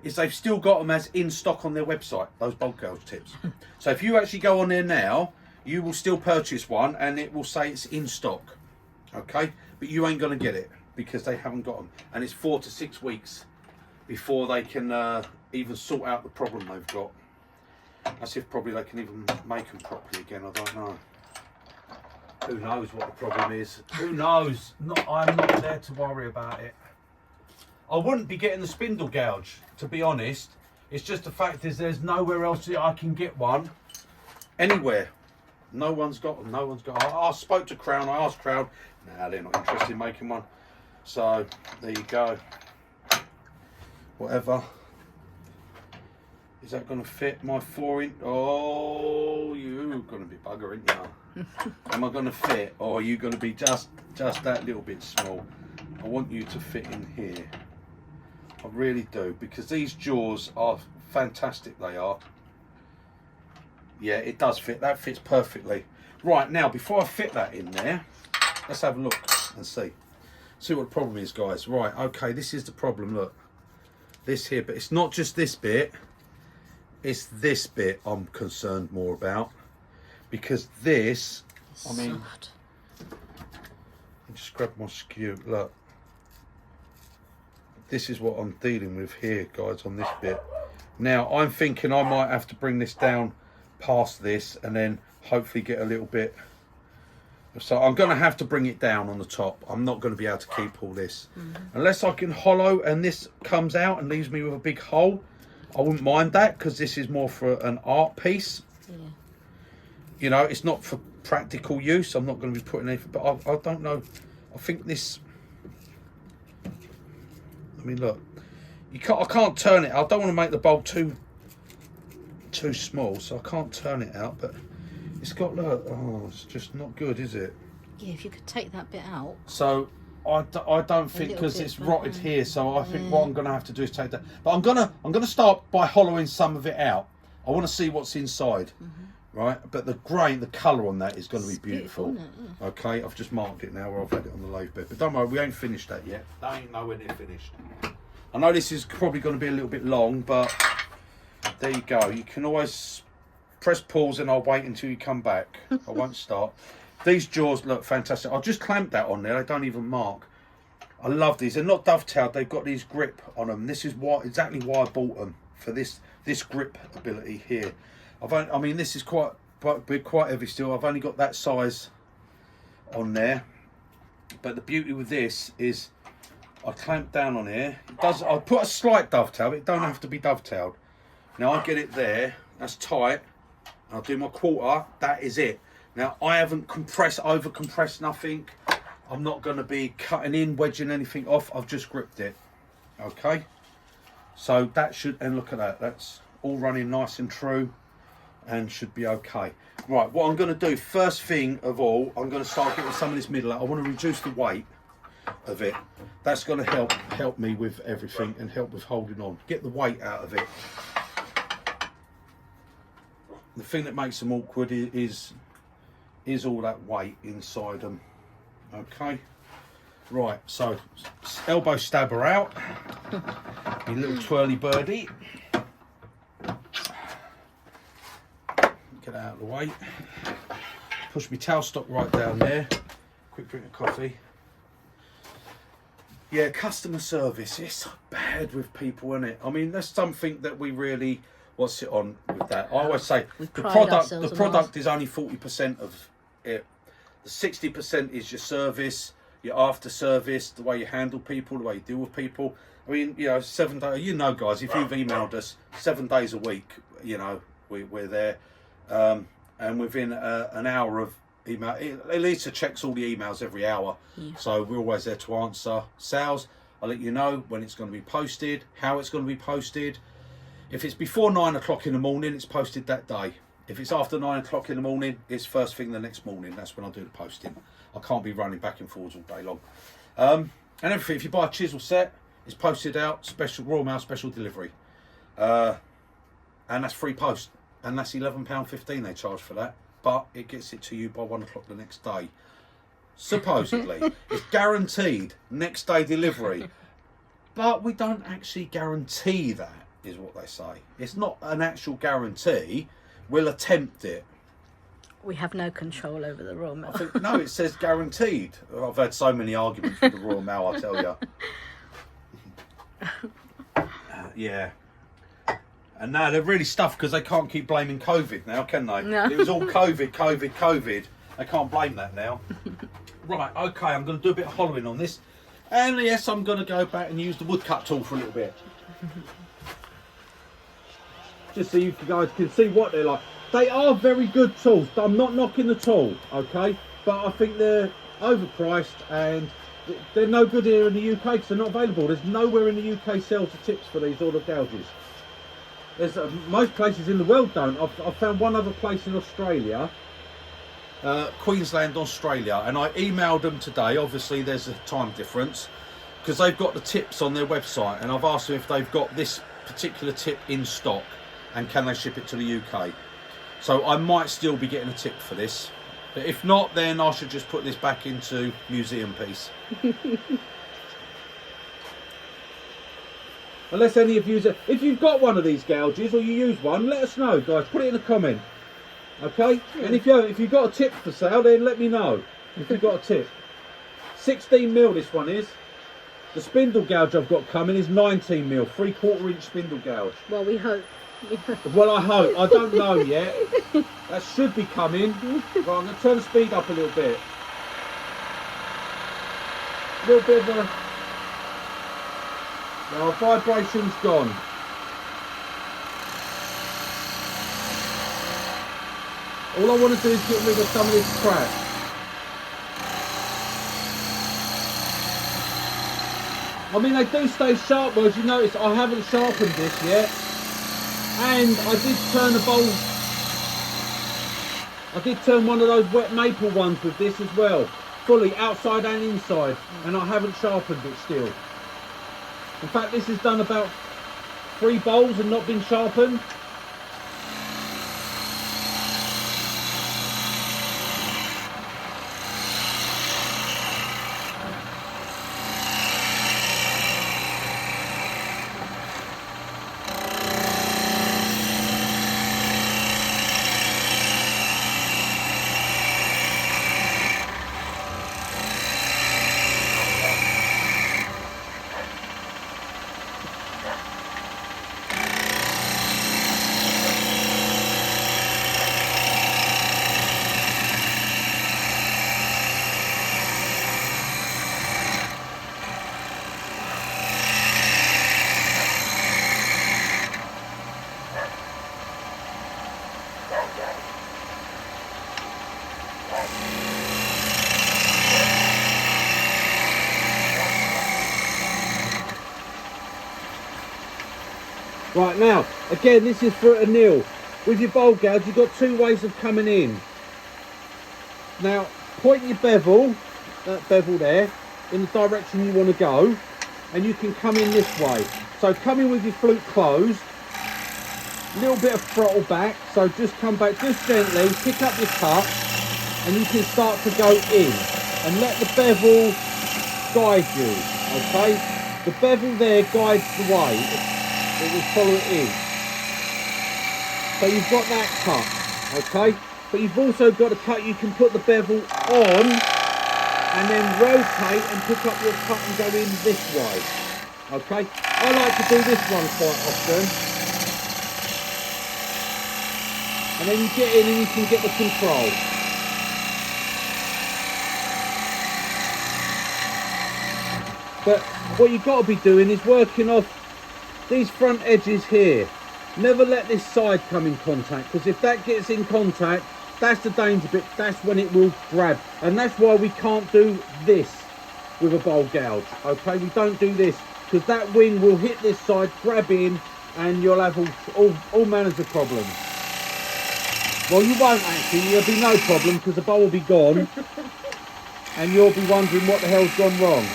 Speaker 1: is they've still got them as in stock on their website, those bulk gouge tips. So if you actually go on there now, you will still purchase one and it will say it's in stock, okay? But you ain't gonna get it because they haven't got them. And it's 4 to 6 weeks before they can even sort out the problem they've got. That's if probably they can even make them properly again, I don't know. Who knows what the problem is? Who knows? I'm not there to worry about it. I wouldn't be getting the spindle gouge, to be honest. It's just the fact is there's nowhere else that I can get one anywhere. No one's got them. No one's got. I spoke to Crown. I asked Crown. Nah, they're not interested in making one. So there you go. Whatever. Is that going to fit my 4-inch? Oh, you're going to be buggering, you. Am I going to fit, or are you going to be just that little bit small? I want you to fit in here. I really do, because these jaws are fantastic. They are. Yeah, it does fit. That fits perfectly. Right, now before I fit that in there, let's have a look and see what the problem is, guys. Right, okay, this is the problem. Look, this here, but it's not just this bit. It's this bit I'm concerned more about, because this, I mean, just grab my skew. Look, this is what I'm dealing with here, guys, on this bit. Now I'm thinking I might have to bring this down past this and then hopefully get a little bit. So I'm going to have to bring it down on the top. I'm not going to be able to keep all this unless I can hollow and this comes out and leaves me with a big hole. I wouldn't mind that, because this is more for an art piece. Yeah. You know, it's not for practical use. I'm not going to be putting anything, but I don't know. I think this. I mean, look, I can't turn it. I don't want to make the bowl too small, so I can't turn it out. But it's got, look, oh, it's just not good, is it?
Speaker 2: Yeah, if you could take that bit out.
Speaker 1: So I don't think, because it's rotted here, so I think what I'm going to have to do is take that. But I'm gonna start by hollowing some of it out. I want to see what's inside, right? But the grain, the colour on that is going to be beautiful. Yeah. Okay, I've just marked it now where I've had it on the lathe bed. But don't worry, we ain't finished that yet. They ain't nowhere near finished. I know this is probably going to be a little bit long, but there you go. You can always press pause and I'll wait until you come back. I won't start. These jaws look fantastic. I'll just clamp that on there. They don't even mark. I love these. They're not dovetailed. They've got these grip on them. This is exactly why I bought them, for this grip ability here. I mean, this is quite big, quite heavy still. I've only got that size on there. But the beauty with this is I clamp down on here. I put a slight dovetail, but it don't have to be dovetailed. Now I get it there. That's tight. I'll do my quarter. That is it. Now, I haven't over compressed nothing. I'm not going to be cutting in, wedging anything off. I've just gripped it. Okay. So that should, and look at that. That's all running nice and true and should be okay. Right, what I'm going to do, first thing of all, I'm going to start getting some of this middle out. I want to reduce the weight of it. That's going to help me with everything and help with holding on. Get the weight out of it. The thing that makes them awkward is all that weight inside them. Okay, right, so elbow stabber out, your little twirly birdie, get out of the way, push my tailstock right down there, quick drink of coffee. Yeah, customer service, it's bad with people, isn't it? I mean, that's something that we really, what's it on with that? I always say the product is only 40% of it. The 60% is your service, your after service, the way you handle people, the way you deal with people. I mean, you know, 7 days, you know, guys, if you've emailed us 7 days a week, you know, we're there. And within an hour of email, Elisa checks all the emails every hour. Yeah. So we're always there to answer. Sales, I'll let you know when it's going to be posted, how it's going to be posted. If it's before 9 o'clock in the morning, it's posted that day. If it's after 9 o'clock in the morning, it's first thing the next morning. That's when I do the posting. I can't be running back and forwards all day long. And everything, if you buy a chisel set, it's posted out, special Royal Mail special delivery. And that's free post. And that's £11.15 they charge for that. But it gets it to you by 1 o'clock the next day. Supposedly. It's guaranteed next day delivery. But we don't actually guarantee that, is what they say. It's not an actual guarantee. We'll attempt it.
Speaker 2: We have no control over the Royal Mail.
Speaker 1: No, it says guaranteed. I've had so many arguments with the Royal Mail, I tell you. Yeah. And now they're really stuffed because they can't keep blaming COVID now, can they? No. It was all COVID. They can't blame that now. Right, okay, I'm going to do a bit of hollowing on this. And yes, I'm going to go back and use the woodcut tool for a little bit. Just so you guys can see what they're like. They are very good tools. I'm not knocking the tool, okay? But I think they're overpriced and they're no good here in the UK because they're not available. There's nowhere in the UK sells the tips for these auto gouges. There's most places in the world don't. I've found one other place in Australia, Queensland, Australia, and I emailed them today. Obviously there's a time difference because they've got the tips on their website, and I've asked them if they've got this particular tip in stock and can they ship it to the UK. So I might still be getting a tip for this, but if not, then I should just put this back into museum piece. Unless any of you, if you've got one of these gouges or you use one, let us know, guys. Put it in a comment, okay? And if you've got a tip for sale, then let me know if you've got a tip. 16mm this one is. The spindle gouge I've got coming is 19mm, 3/4 inch spindle gouge.
Speaker 2: Well, we hope.
Speaker 1: Well, I hope. I don't know yet. That should be coming. Right, I'm going to turn the speed up a little bit. A little bit of a... Now, vibration's gone. All I want to do is get rid of some of this crap. I mean, they do stay sharp, well, as you notice, I haven't sharpened this yet. And I did turn a bowl. I did turn one of those wet maple ones with this as well, fully outside and inside, and I haven't sharpened it still. In fact, this has done about 3 bowls and not been sharpened. Right, now, again, this is for a nil. With your bowl gouge, you've got 2 ways of coming in. Now, point your bevel, that bevel there, in the direction you want to go, and you can come in this way. So come in with your flute closed, a little bit of throttle back, so just come back just gently, pick up your cut, and you can start to go in. And let the bevel guide you, okay? The bevel there guides the way. It will follow it in. So you've got that cut, okay? But you've also got a cut you can put the bevel on and then rotate and pick up your cut and go in this way, okay? I like to do this one quite often. And then you get in and you can get the control. But what you've got to be doing is working off these front edges here. Never let this side come in contact, because if that gets in contact, that's the danger bit. That's when it will grab, and that's why we can't do this with a bowl gouge, okay? We don't do this because that wing will hit this side, grab in, and you'll have all manners of problems. Well, you won't actually. There'll be no problem because the bowl will be gone and you'll be wondering what the hell's gone wrong.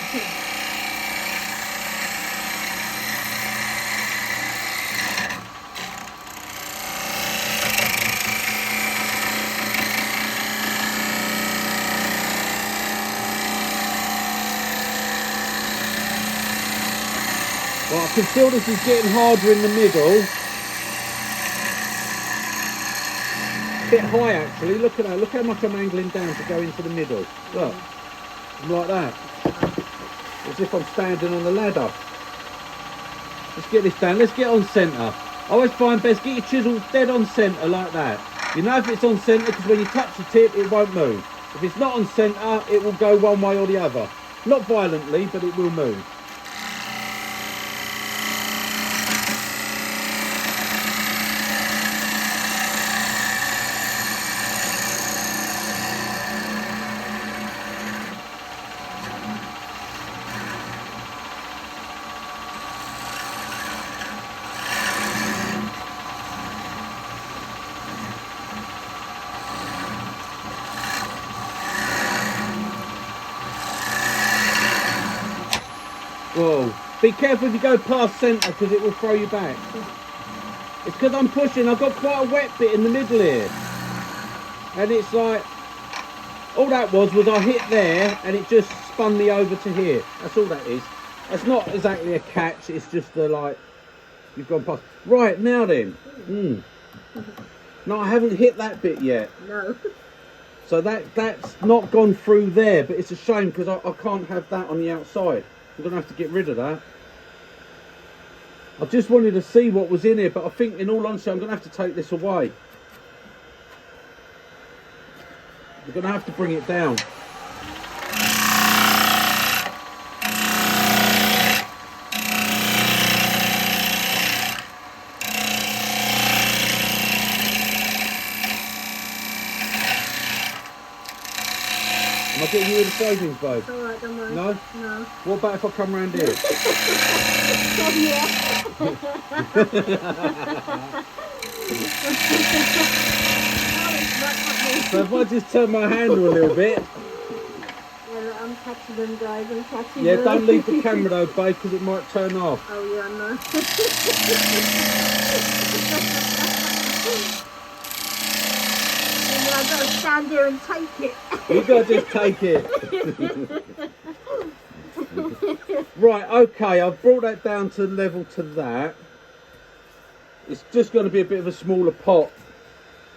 Speaker 1: Well, I can feel this is getting harder in the middle. A bit high actually, look at that, look how much I'm angling down to go into the middle. Look, I'm like that. As if I'm standing on the ladder. Let's get this down, let's get on centre. I always find best, get your chisel dead on centre like that. You know if it's on centre because when you touch the tip it won't move. If it's not on centre it will go one way or the other. Not violently, but it will move. Whoa. Be careful if you go past centre because it will throw you back. It's because I'm pushing. I've got quite a wet bit in the middle here. And it's like, all that was I hit there and it just spun me over to here. That's all that is. That's not exactly a catch. It's just like, you've gone past. Right, now then. No, I haven't hit that bit yet.
Speaker 3: No.
Speaker 1: So that's not gone through there, but it's a shame because I can't have that on the outside. I'm going to have to get rid of that. I just wanted to see what was in here, but I think in all honesty I'm going to have to take this away. We're going to have to bring it down. Am I getting you in the savings, babe?
Speaker 3: It's alright, don't worry.
Speaker 1: No?
Speaker 3: No.
Speaker 1: What about if I come round here? So if I just turn my handle a little bit.
Speaker 3: Yeah, look, I'm catching them, guys. I'm catching
Speaker 1: Yeah,
Speaker 3: them.
Speaker 1: don't leave the camera though, babe, because it might turn off.
Speaker 3: Oh, yeah, I know. And then I've got to stand here and take it.
Speaker 1: You got to just take it. Right, okay, I've brought that down to level to that. It's just going to be a bit of a smaller pot.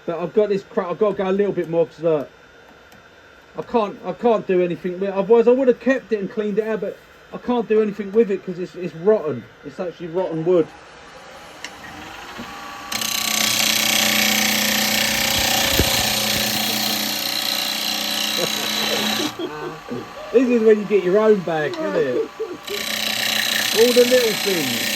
Speaker 1: But I've got this crap, I've got to go a little bit more because I can't do anything with it. Otherwise I would have kept it and cleaned it out, but I can't do anything with it because it's rotten. It's actually rotten wood. This is when you get your own back, isn't it? All the little things.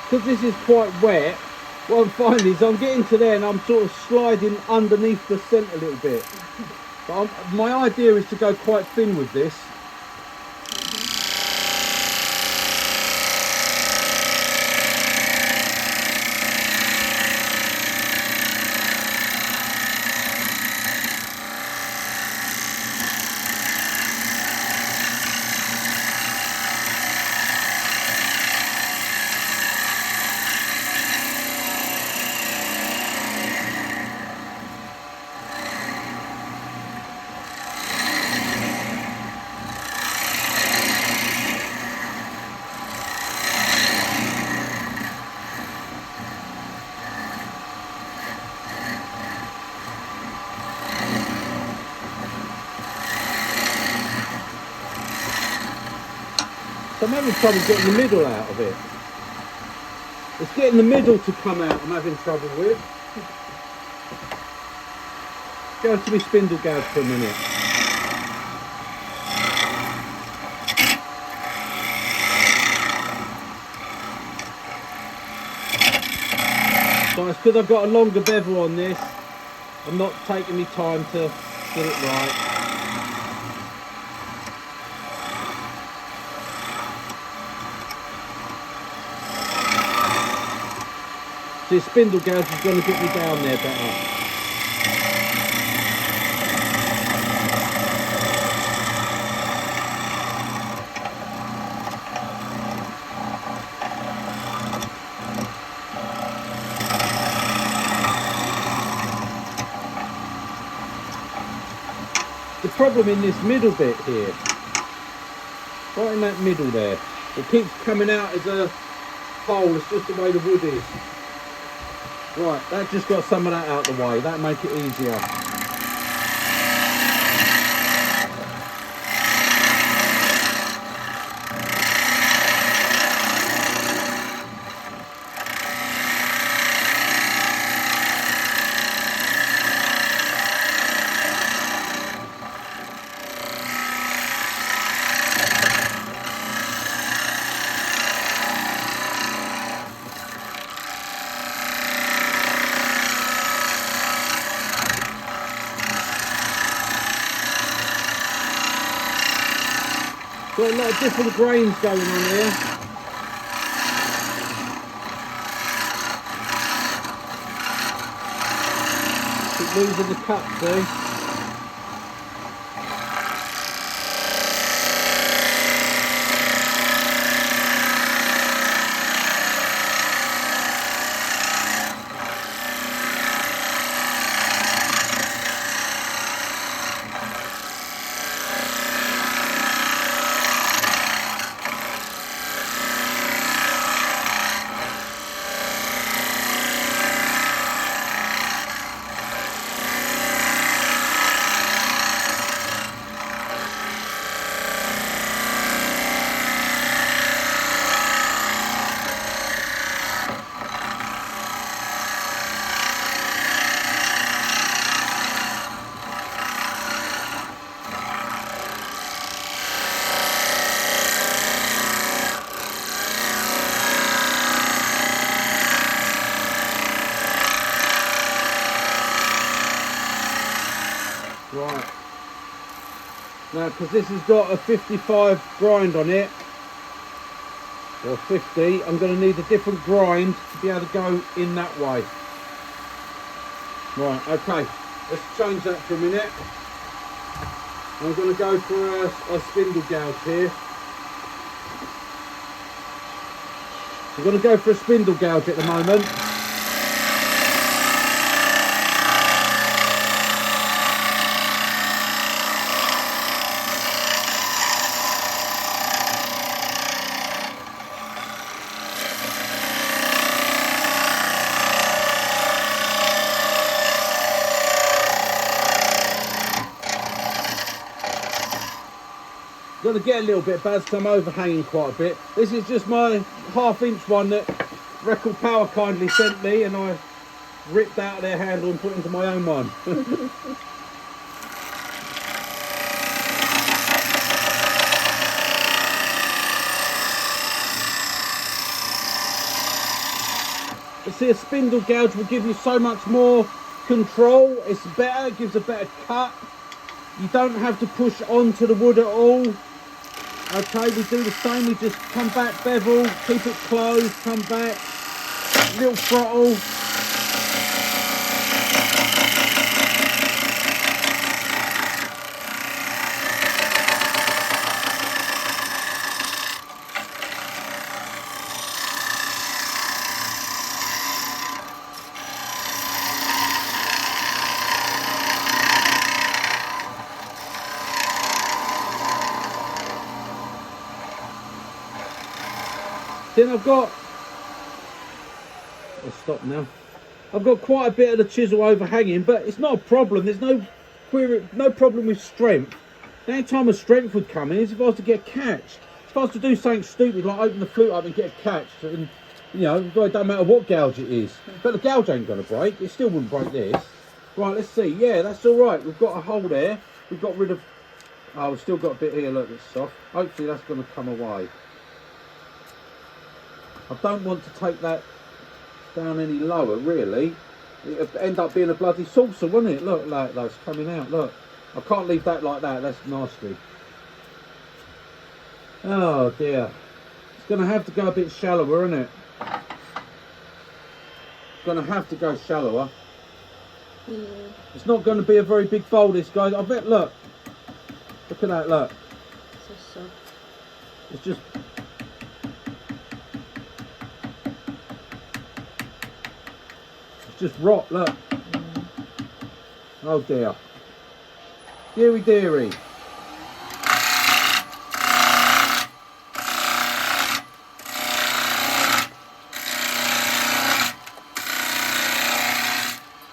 Speaker 1: Because this is quite wet, what I'm finding is I'm getting to there and I'm sort of sliding underneath the scent a little bit. But my idea is to go quite thin with this. So I'm having trouble getting the middle out of it. It's getting the middle to come out I'm having trouble with. Go to my spindle gouge for a minute. So it's because I've got a longer bevel on this. I'm not taking me time to get it right. So your spindle gouge is going to get me down there better. the problem in this middle bit here. Right in that middle there. It keeps coming out as a hole. It's just the way the wood is. Right, that just got some of that out of the way. That'll make it easier. Got a lot of different grains going on here. Keep losing the cut, see? Right. Now, because this has got a 55 grind on it, or 50, I'm going to need a different grind to be able to go in that way. Right, okay. Let's change that for a minute. I'm going to go for a spindle gouge here. I'm going to go for a spindle gouge at the moment. Going to get a little bit bad because I'm overhanging quite a bit. This is just my half-inch one that Record Power kindly sent me, and I ripped out their handle and put into my own one. But see, a spindle gouge will give you so much more control. It's better, it gives a better cut. You don't have to push onto the wood at all. Okay, we do the same. We just come back, bevel, keep it closed, come back, little throttle. Then I've got, I'll stop now. I've got quite a bit of the chisel overhanging, but it's not a problem. There's no problem with strength. The only time a strength would come in is if I was to get a catch. If I was to do something stupid like open the flute up and get a catch, and you know, it don't matter what gouge it is. But the gouge ain't gonna break. It still wouldn't break this. Right, let's see. Yeah, that's all right. We've got a hole there. We've got rid of. Oh, we've still got a bit here. Look, it's soft. Hopefully that's gonna come away. I don't want to take that down any lower, really. It'd end up being a bloody saucer, wouldn't it? Look, like that's coming out. Look, I can't leave that like that. That's nasty. Oh dear. It's going to have to go a bit shallower, isn't it? It's going to have to go shallower. It's not going to be a very big bowl, this, guys. I bet. Look at that. Look. It's just. Just rot, look. Oh dear. Deary deary.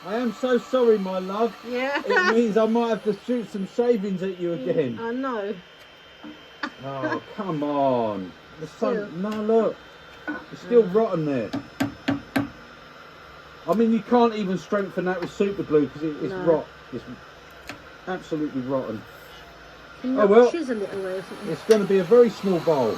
Speaker 1: I am so sorry, my love.
Speaker 3: Yeah.
Speaker 1: It means I might have to shoot some shavings at you again.
Speaker 3: I know.
Speaker 1: Oh, come on. The
Speaker 3: Still.
Speaker 1: sun. No, look. It's still rotten there. I mean, you can't even strengthen that with super glue because it's
Speaker 3: No.
Speaker 1: rot. It's absolutely rotten.
Speaker 3: Can you
Speaker 1: Oh, well.
Speaker 3: chisel it away or something?
Speaker 1: It's going to be a very small bowl.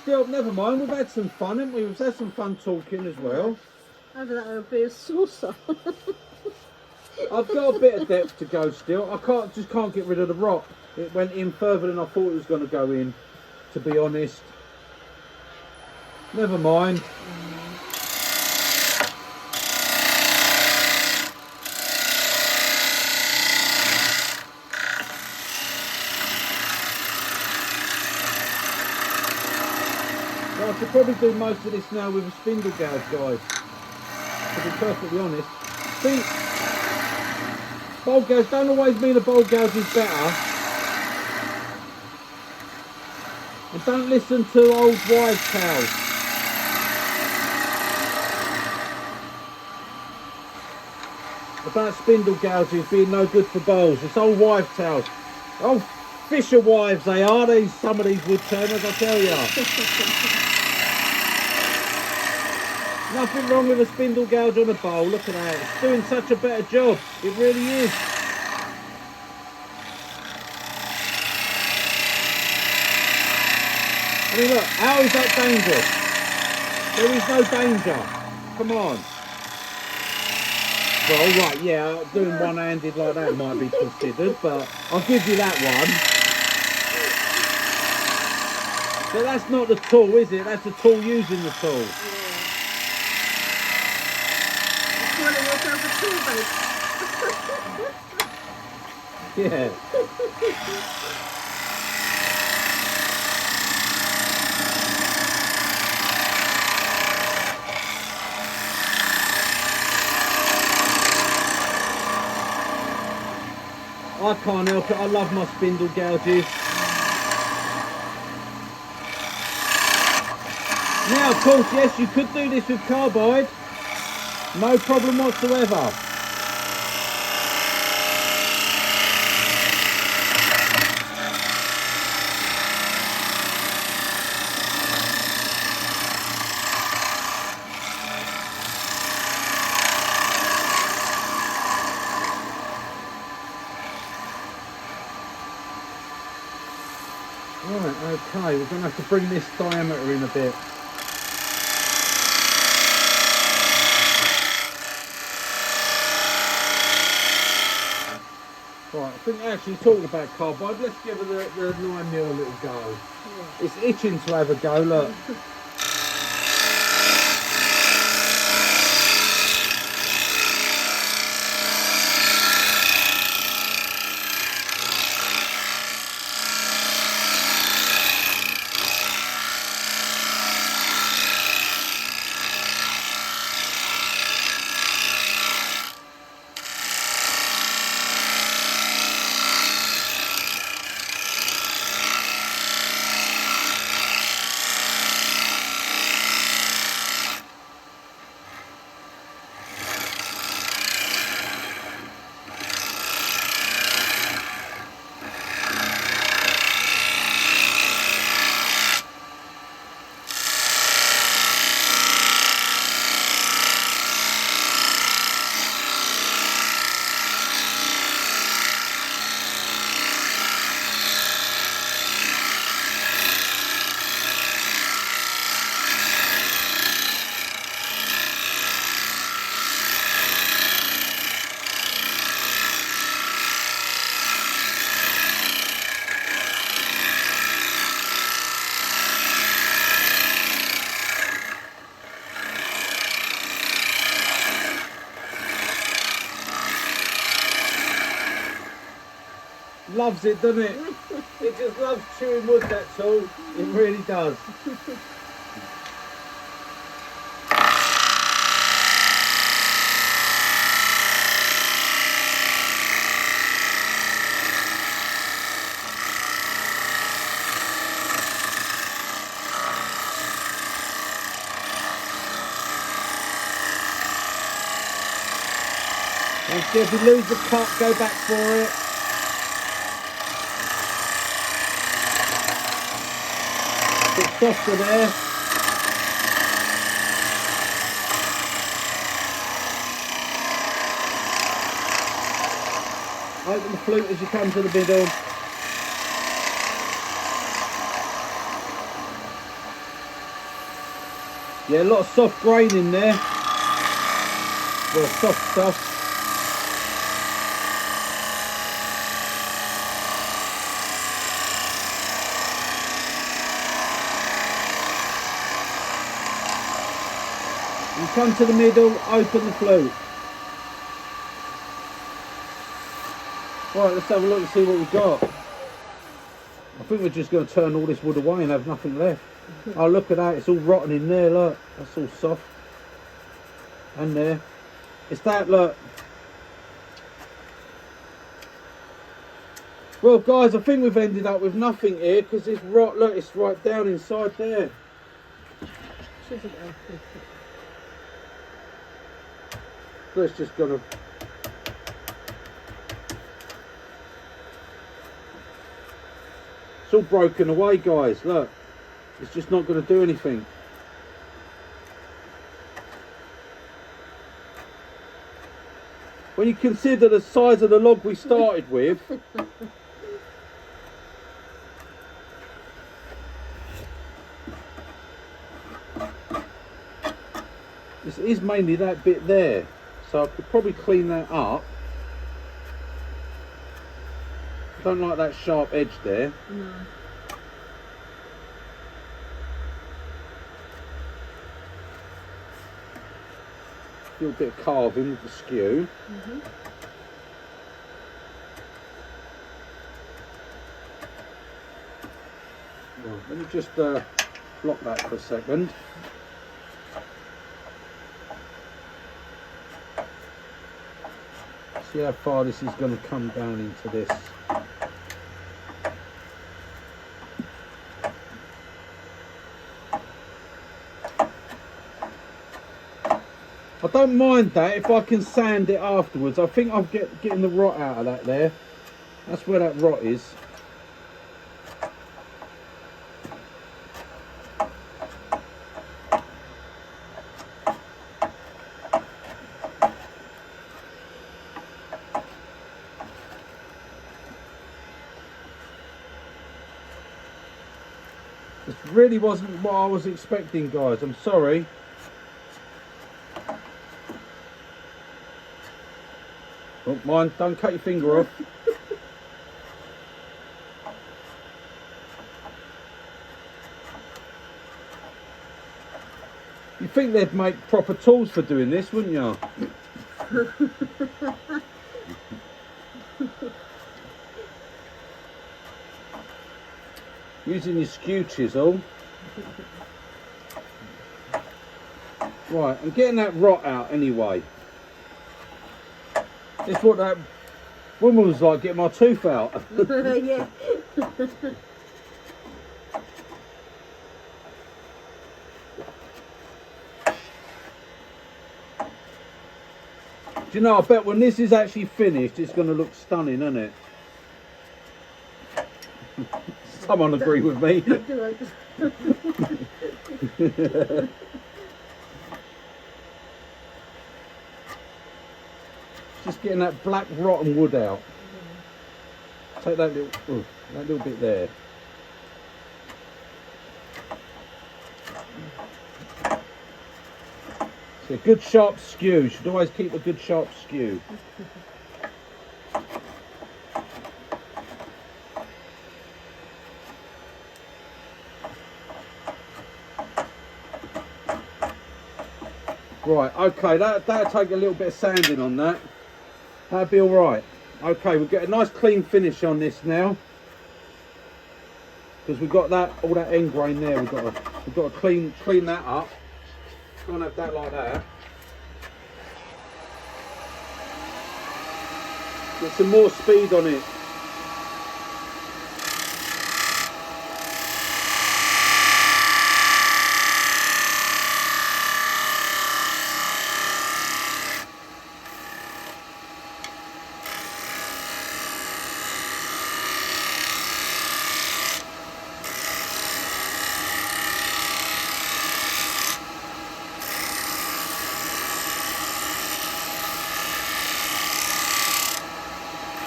Speaker 1: Still, never mind. We've had some fun, haven't we? We've had some fun talking as well.
Speaker 3: Maybe that would be a saucer.
Speaker 1: I've got a bit of depth to go still. I just can't get rid of the rot. It went in further than I thought it was going to go in, to be honest. Never mind. Well, I should probably do most of this now with a spindle gouge, guys. To be perfectly honest. See, bowl gouge don't always mean a bowl gouge is better. And don't listen to old wives' tales. About spindle gouges being no good for bowls. It's old wives' tales. Old fisher wives they are, some of these wood turners, I tell you. Nothing wrong with a spindle gouge on a bowl, look at that. It's doing such a better job. It really is. I mean, look, how is that dangerous? There is no danger. Come on. Well, right, yeah, doing one-handed like that might be considered, but I'll give you that one. But that's not the tool, is it? That's the tool using the tool.
Speaker 3: Calling yourself a tool base.
Speaker 1: Yeah. I can't help it, I love my spindle gouges. Now, of course, yes, you could do this with carbide. No problem whatsoever. Right, okay, we're going to have to bring this diameter in a bit. Right, I think actually talking about carbide, let's give it the 9mm a little go. Yeah. It's itching to have a go, look. Loves it, doesn't it? It just loves chewing wood, that's all. It really does. If you lose the cut, go back for it. A bit softer there. Open the flute as you come to the middle. Yeah, a lot of soft grain in there. Well, soft stuff. You come to the middle, open the flute. Right, let's have a look and see what we've got. I think we're just going to turn all this wood away and have nothing left. Oh, look at that, it's all rotten in there, look. That's all soft. And there. It's that, look. Well, guys, I think we've ended up with nothing here because this rot, look, it's right down inside there. So it's just gonna. It's all broken away, guys. Look, it's just not going to do anything. When you consider the size of the log we started with. This is mainly that bit there, so I could probably clean that up. I don't like that sharp edge there.
Speaker 3: No.
Speaker 1: A little bit of carving with the skew.
Speaker 3: Mm-hmm.
Speaker 1: Well, let me just block that for a second. See how far this is going to come down into this. I don't mind that if I can sand it afterwards. I think I'm getting the rot out of that there. That's where that rot is. This really wasn't what I was expecting, guys. I'm sorry. Don't mind, don't cut your finger off. You'd think they'd make proper tools for doing this, wouldn't you? Using your skew chisel. Right, I'm getting that rot out anyway. It's what that woman was like, getting my tooth out.
Speaker 3: Yeah.
Speaker 1: Do you know, I bet when this is actually finished, it's going to look stunning, isn't it? Someone agree with me. Just getting that black rotten wood out. Take that little bit there. So a good sharp skew. You should always keep a good sharp skew. Right, okay, that'll take a little bit of sanding on that. That'll be alright. Okay, we'll get a nice clean finish on this now. because we've got that all that end grain there. We've got to clean that up. Can't have that like that. Get some more speed on it.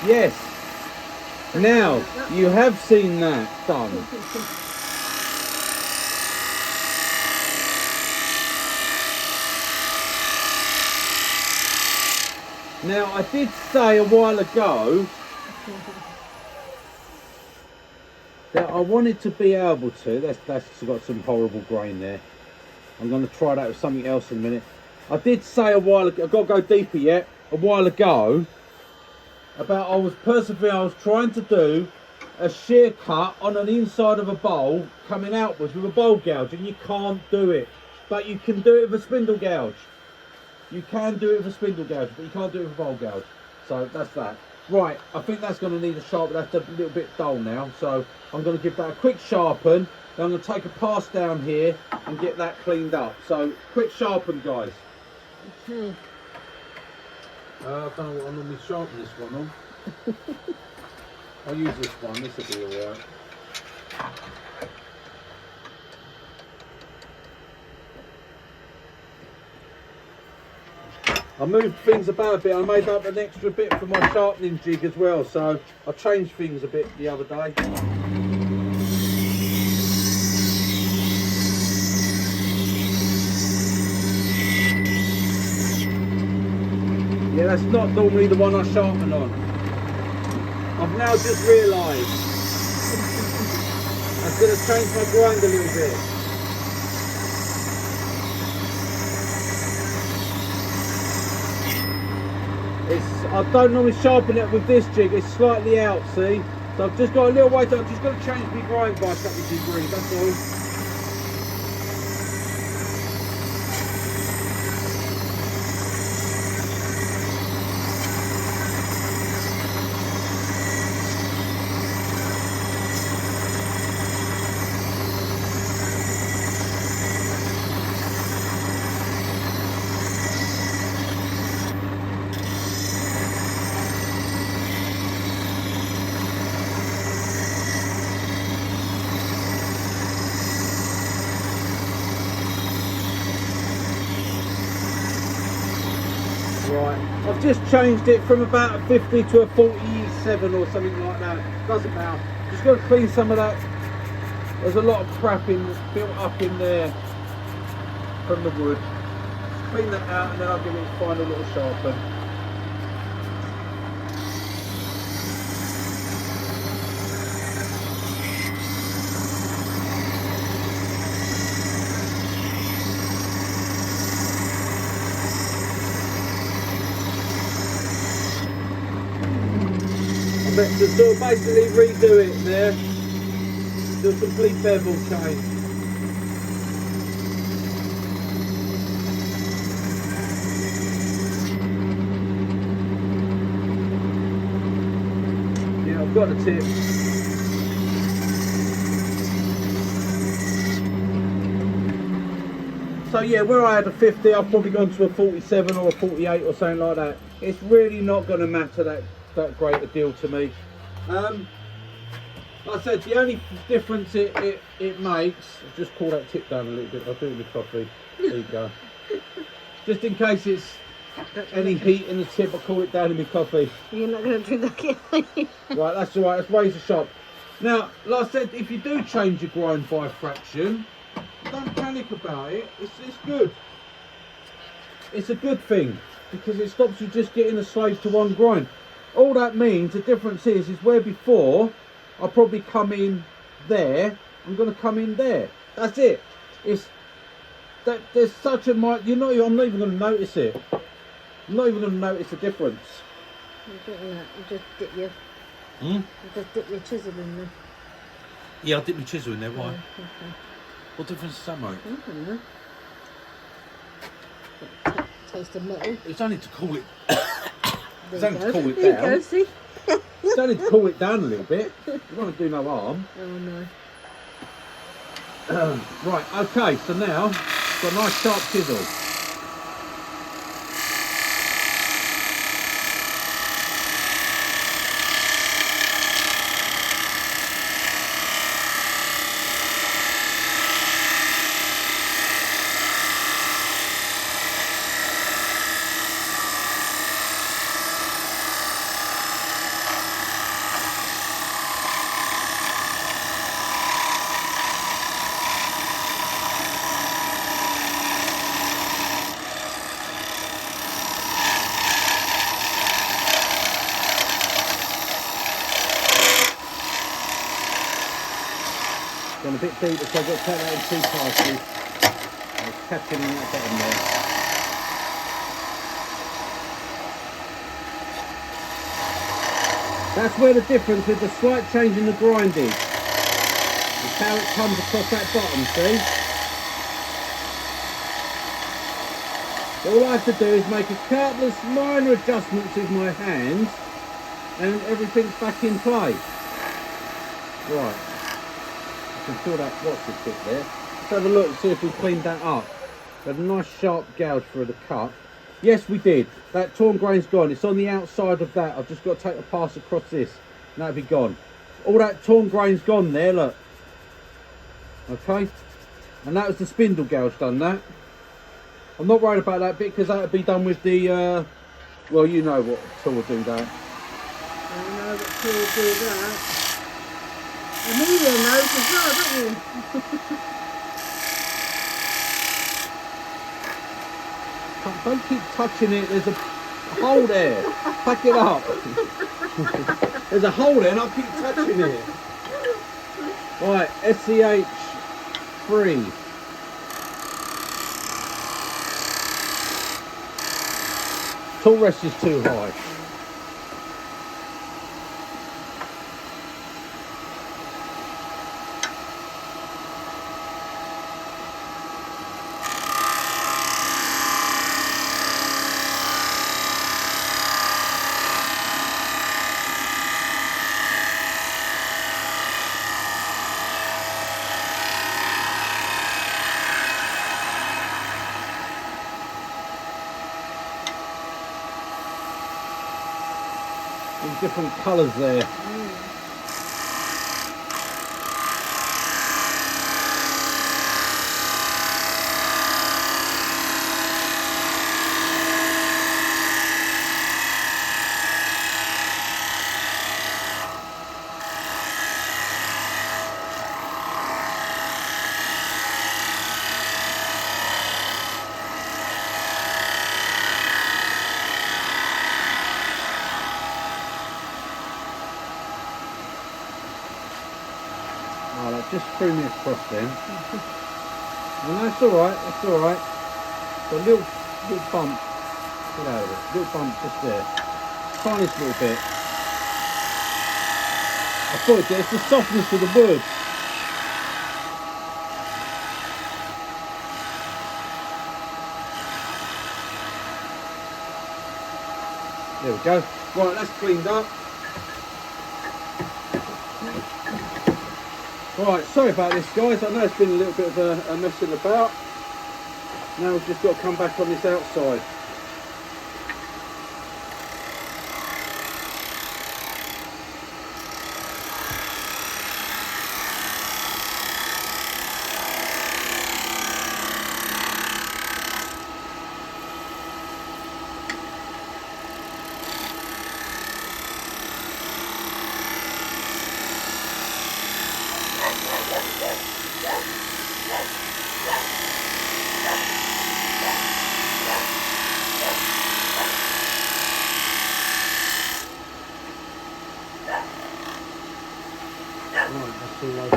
Speaker 1: Yes. Now, you have seen that done. Now, I did say a while ago that I wanted to be able to, that's got some horrible grain there. I'm going to try that with something else in a minute. I did say a while ago, I've got to go deeper yet, a while ago, about I was trying to do a shear cut on an inside of a bowl coming outwards with a bowl gouge, and you can't do it. But you can do it with a spindle gouge. You can do it with a spindle gouge, but you can't do it with a bowl gouge. So that's that. Right, I think that's going to need a sharpen. That's a little bit dull now, so I'm going to give that a quick sharpen. Then I'm going to take a pass down here and get that cleaned up. So quick sharpen, guys.
Speaker 2: Okay.
Speaker 1: I don't know what I'm normally sharpen this one on. I'll use this one, this will be alright. I moved things about a bit. I made up an extra bit for my sharpening jig as well, so I changed things a bit the other day. Yeah, that's not normally the one I sharpen on. I've now just realised I'm going to change my grind a little bit. I don't normally sharpen it with this jig, it's slightly out, see? So I've just got a little way to, I've just got to change my grind by a couple of degrees, that's all. Right, I've just changed it from about a 50 to a 47 or something like that. Doesn't matter. Just got to clean some of that. There's a lot of crap built up in there from the wood. Just clean that out and then I'll give it a final little sharpen. To sort of basically redo it there, do a complete bevel change. Yeah, I've got a tip. So yeah, where I had a 50, I've probably gone to a 47 or a 48 or something like that. It's really not going to matter that great a deal to me. Like I said, the only difference it makes, I'll just cool that tip down a little bit. I'll do it with coffee. There you go. Just in case it's any heat in the tip, I'll cool it down in my coffee.
Speaker 2: You're not going to do that,
Speaker 1: Right, that's all right. That's razor sharp. Now, like I said, if you do change your grind by a fraction, don't panic about it. It's good. It's a good thing because it stops you just getting a slave to one grind. All that means, the difference is where before I'll probably come in there, I'm going to come in there. That's it. It's that there's such a I'm not even going to notice it. I'm not even going to notice the difference.
Speaker 2: You just dip your, you just dip your chisel in there.
Speaker 1: Yeah, I dipped my chisel in there. Why?
Speaker 3: Okay.
Speaker 1: What difference does that make?
Speaker 3: I don't know. Taste of metal.
Speaker 1: It's only to cool it.
Speaker 3: There
Speaker 1: It's only to cool it
Speaker 3: There you
Speaker 1: down.
Speaker 3: go, see?
Speaker 1: It's only to cool it down a little bit. You won't do no harm.
Speaker 3: Oh no.
Speaker 1: Right, okay, so now, got a nice sharp chisel. Gone a bit deeper, so I've got to take that in two passes. It's catching in that bottom there. That's where the difference with the slight change in the grind is. It's how it comes across that bottom, see? All I have to do is make a couple of minor adjustments with my hands and everything's back in play. Right. You can feel that what's a bit there. Let's have a look and see if we cleaned that up. We had a nice sharp gouge for the cut. Yes, we did. That torn grain's gone. It's on the outside of that. I've just got to take the pass across this and that'll be gone. All that torn grain's gone there, look. Okay. And that was the spindle gouge done that. I'm not worried about that bit because that'll be done with the, well, you know what tool will do that.
Speaker 3: I know what tool will do that. Amelia knows as well, don't you?
Speaker 1: Don't keep touching it. There's a hole there. Pack it up. There's a hole there and I'll keep touching it. Right, SCH 3. Tool rest is too high. Different colours there. Just threw me across then. And that's alright, that's alright. So a little bump, get out of it, little bump just there. Tiniest little bit. I thought it's the softness of the wood. There we go. Right, that's cleaned up. Right, sorry about this guys, I know it's been a little bit of a messing about. Now we've just got to come back on this outside.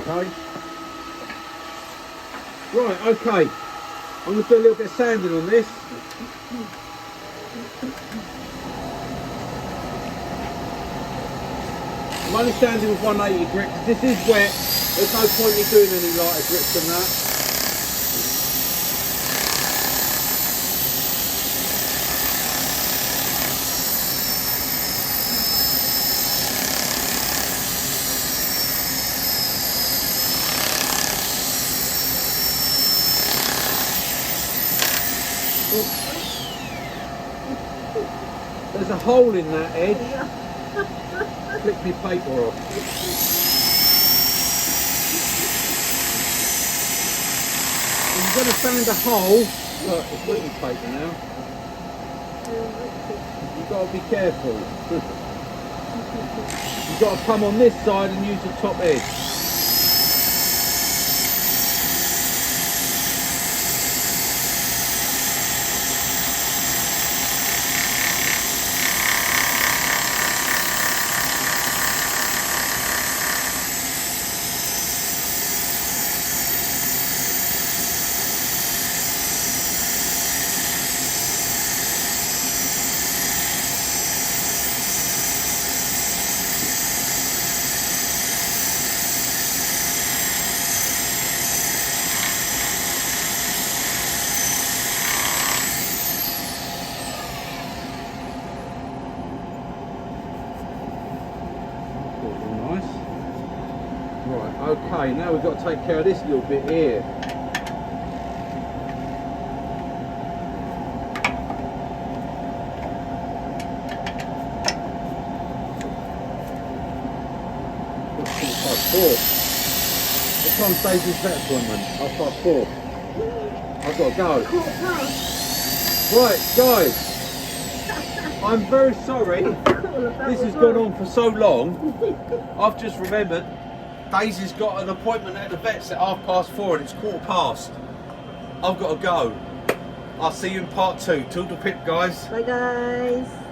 Speaker 1: Okay. Right, okay. I'm going to do a little bit of sanding on this. I'm only sanding with 180 grit because this is wet There's no point in doing any lighter grips than that. There's a hole in that edge. Flick my paper off. You're going to find a hole. Look, it's written paper now. You've got to be careful. You've got to come on this side and use the top edge. Right, okay, now we've got to take care of this little bit here. What time stays this vet appointment? 4:30. I've got to go. Right, guys, I'm very sorry this has gone on for so long. I've just remembered Daisy's got an appointment at the vet's at 4:30 and it's 4:15. I've got to go. I'll see you in part 2. Toodle pip, guys.
Speaker 2: Bye guys.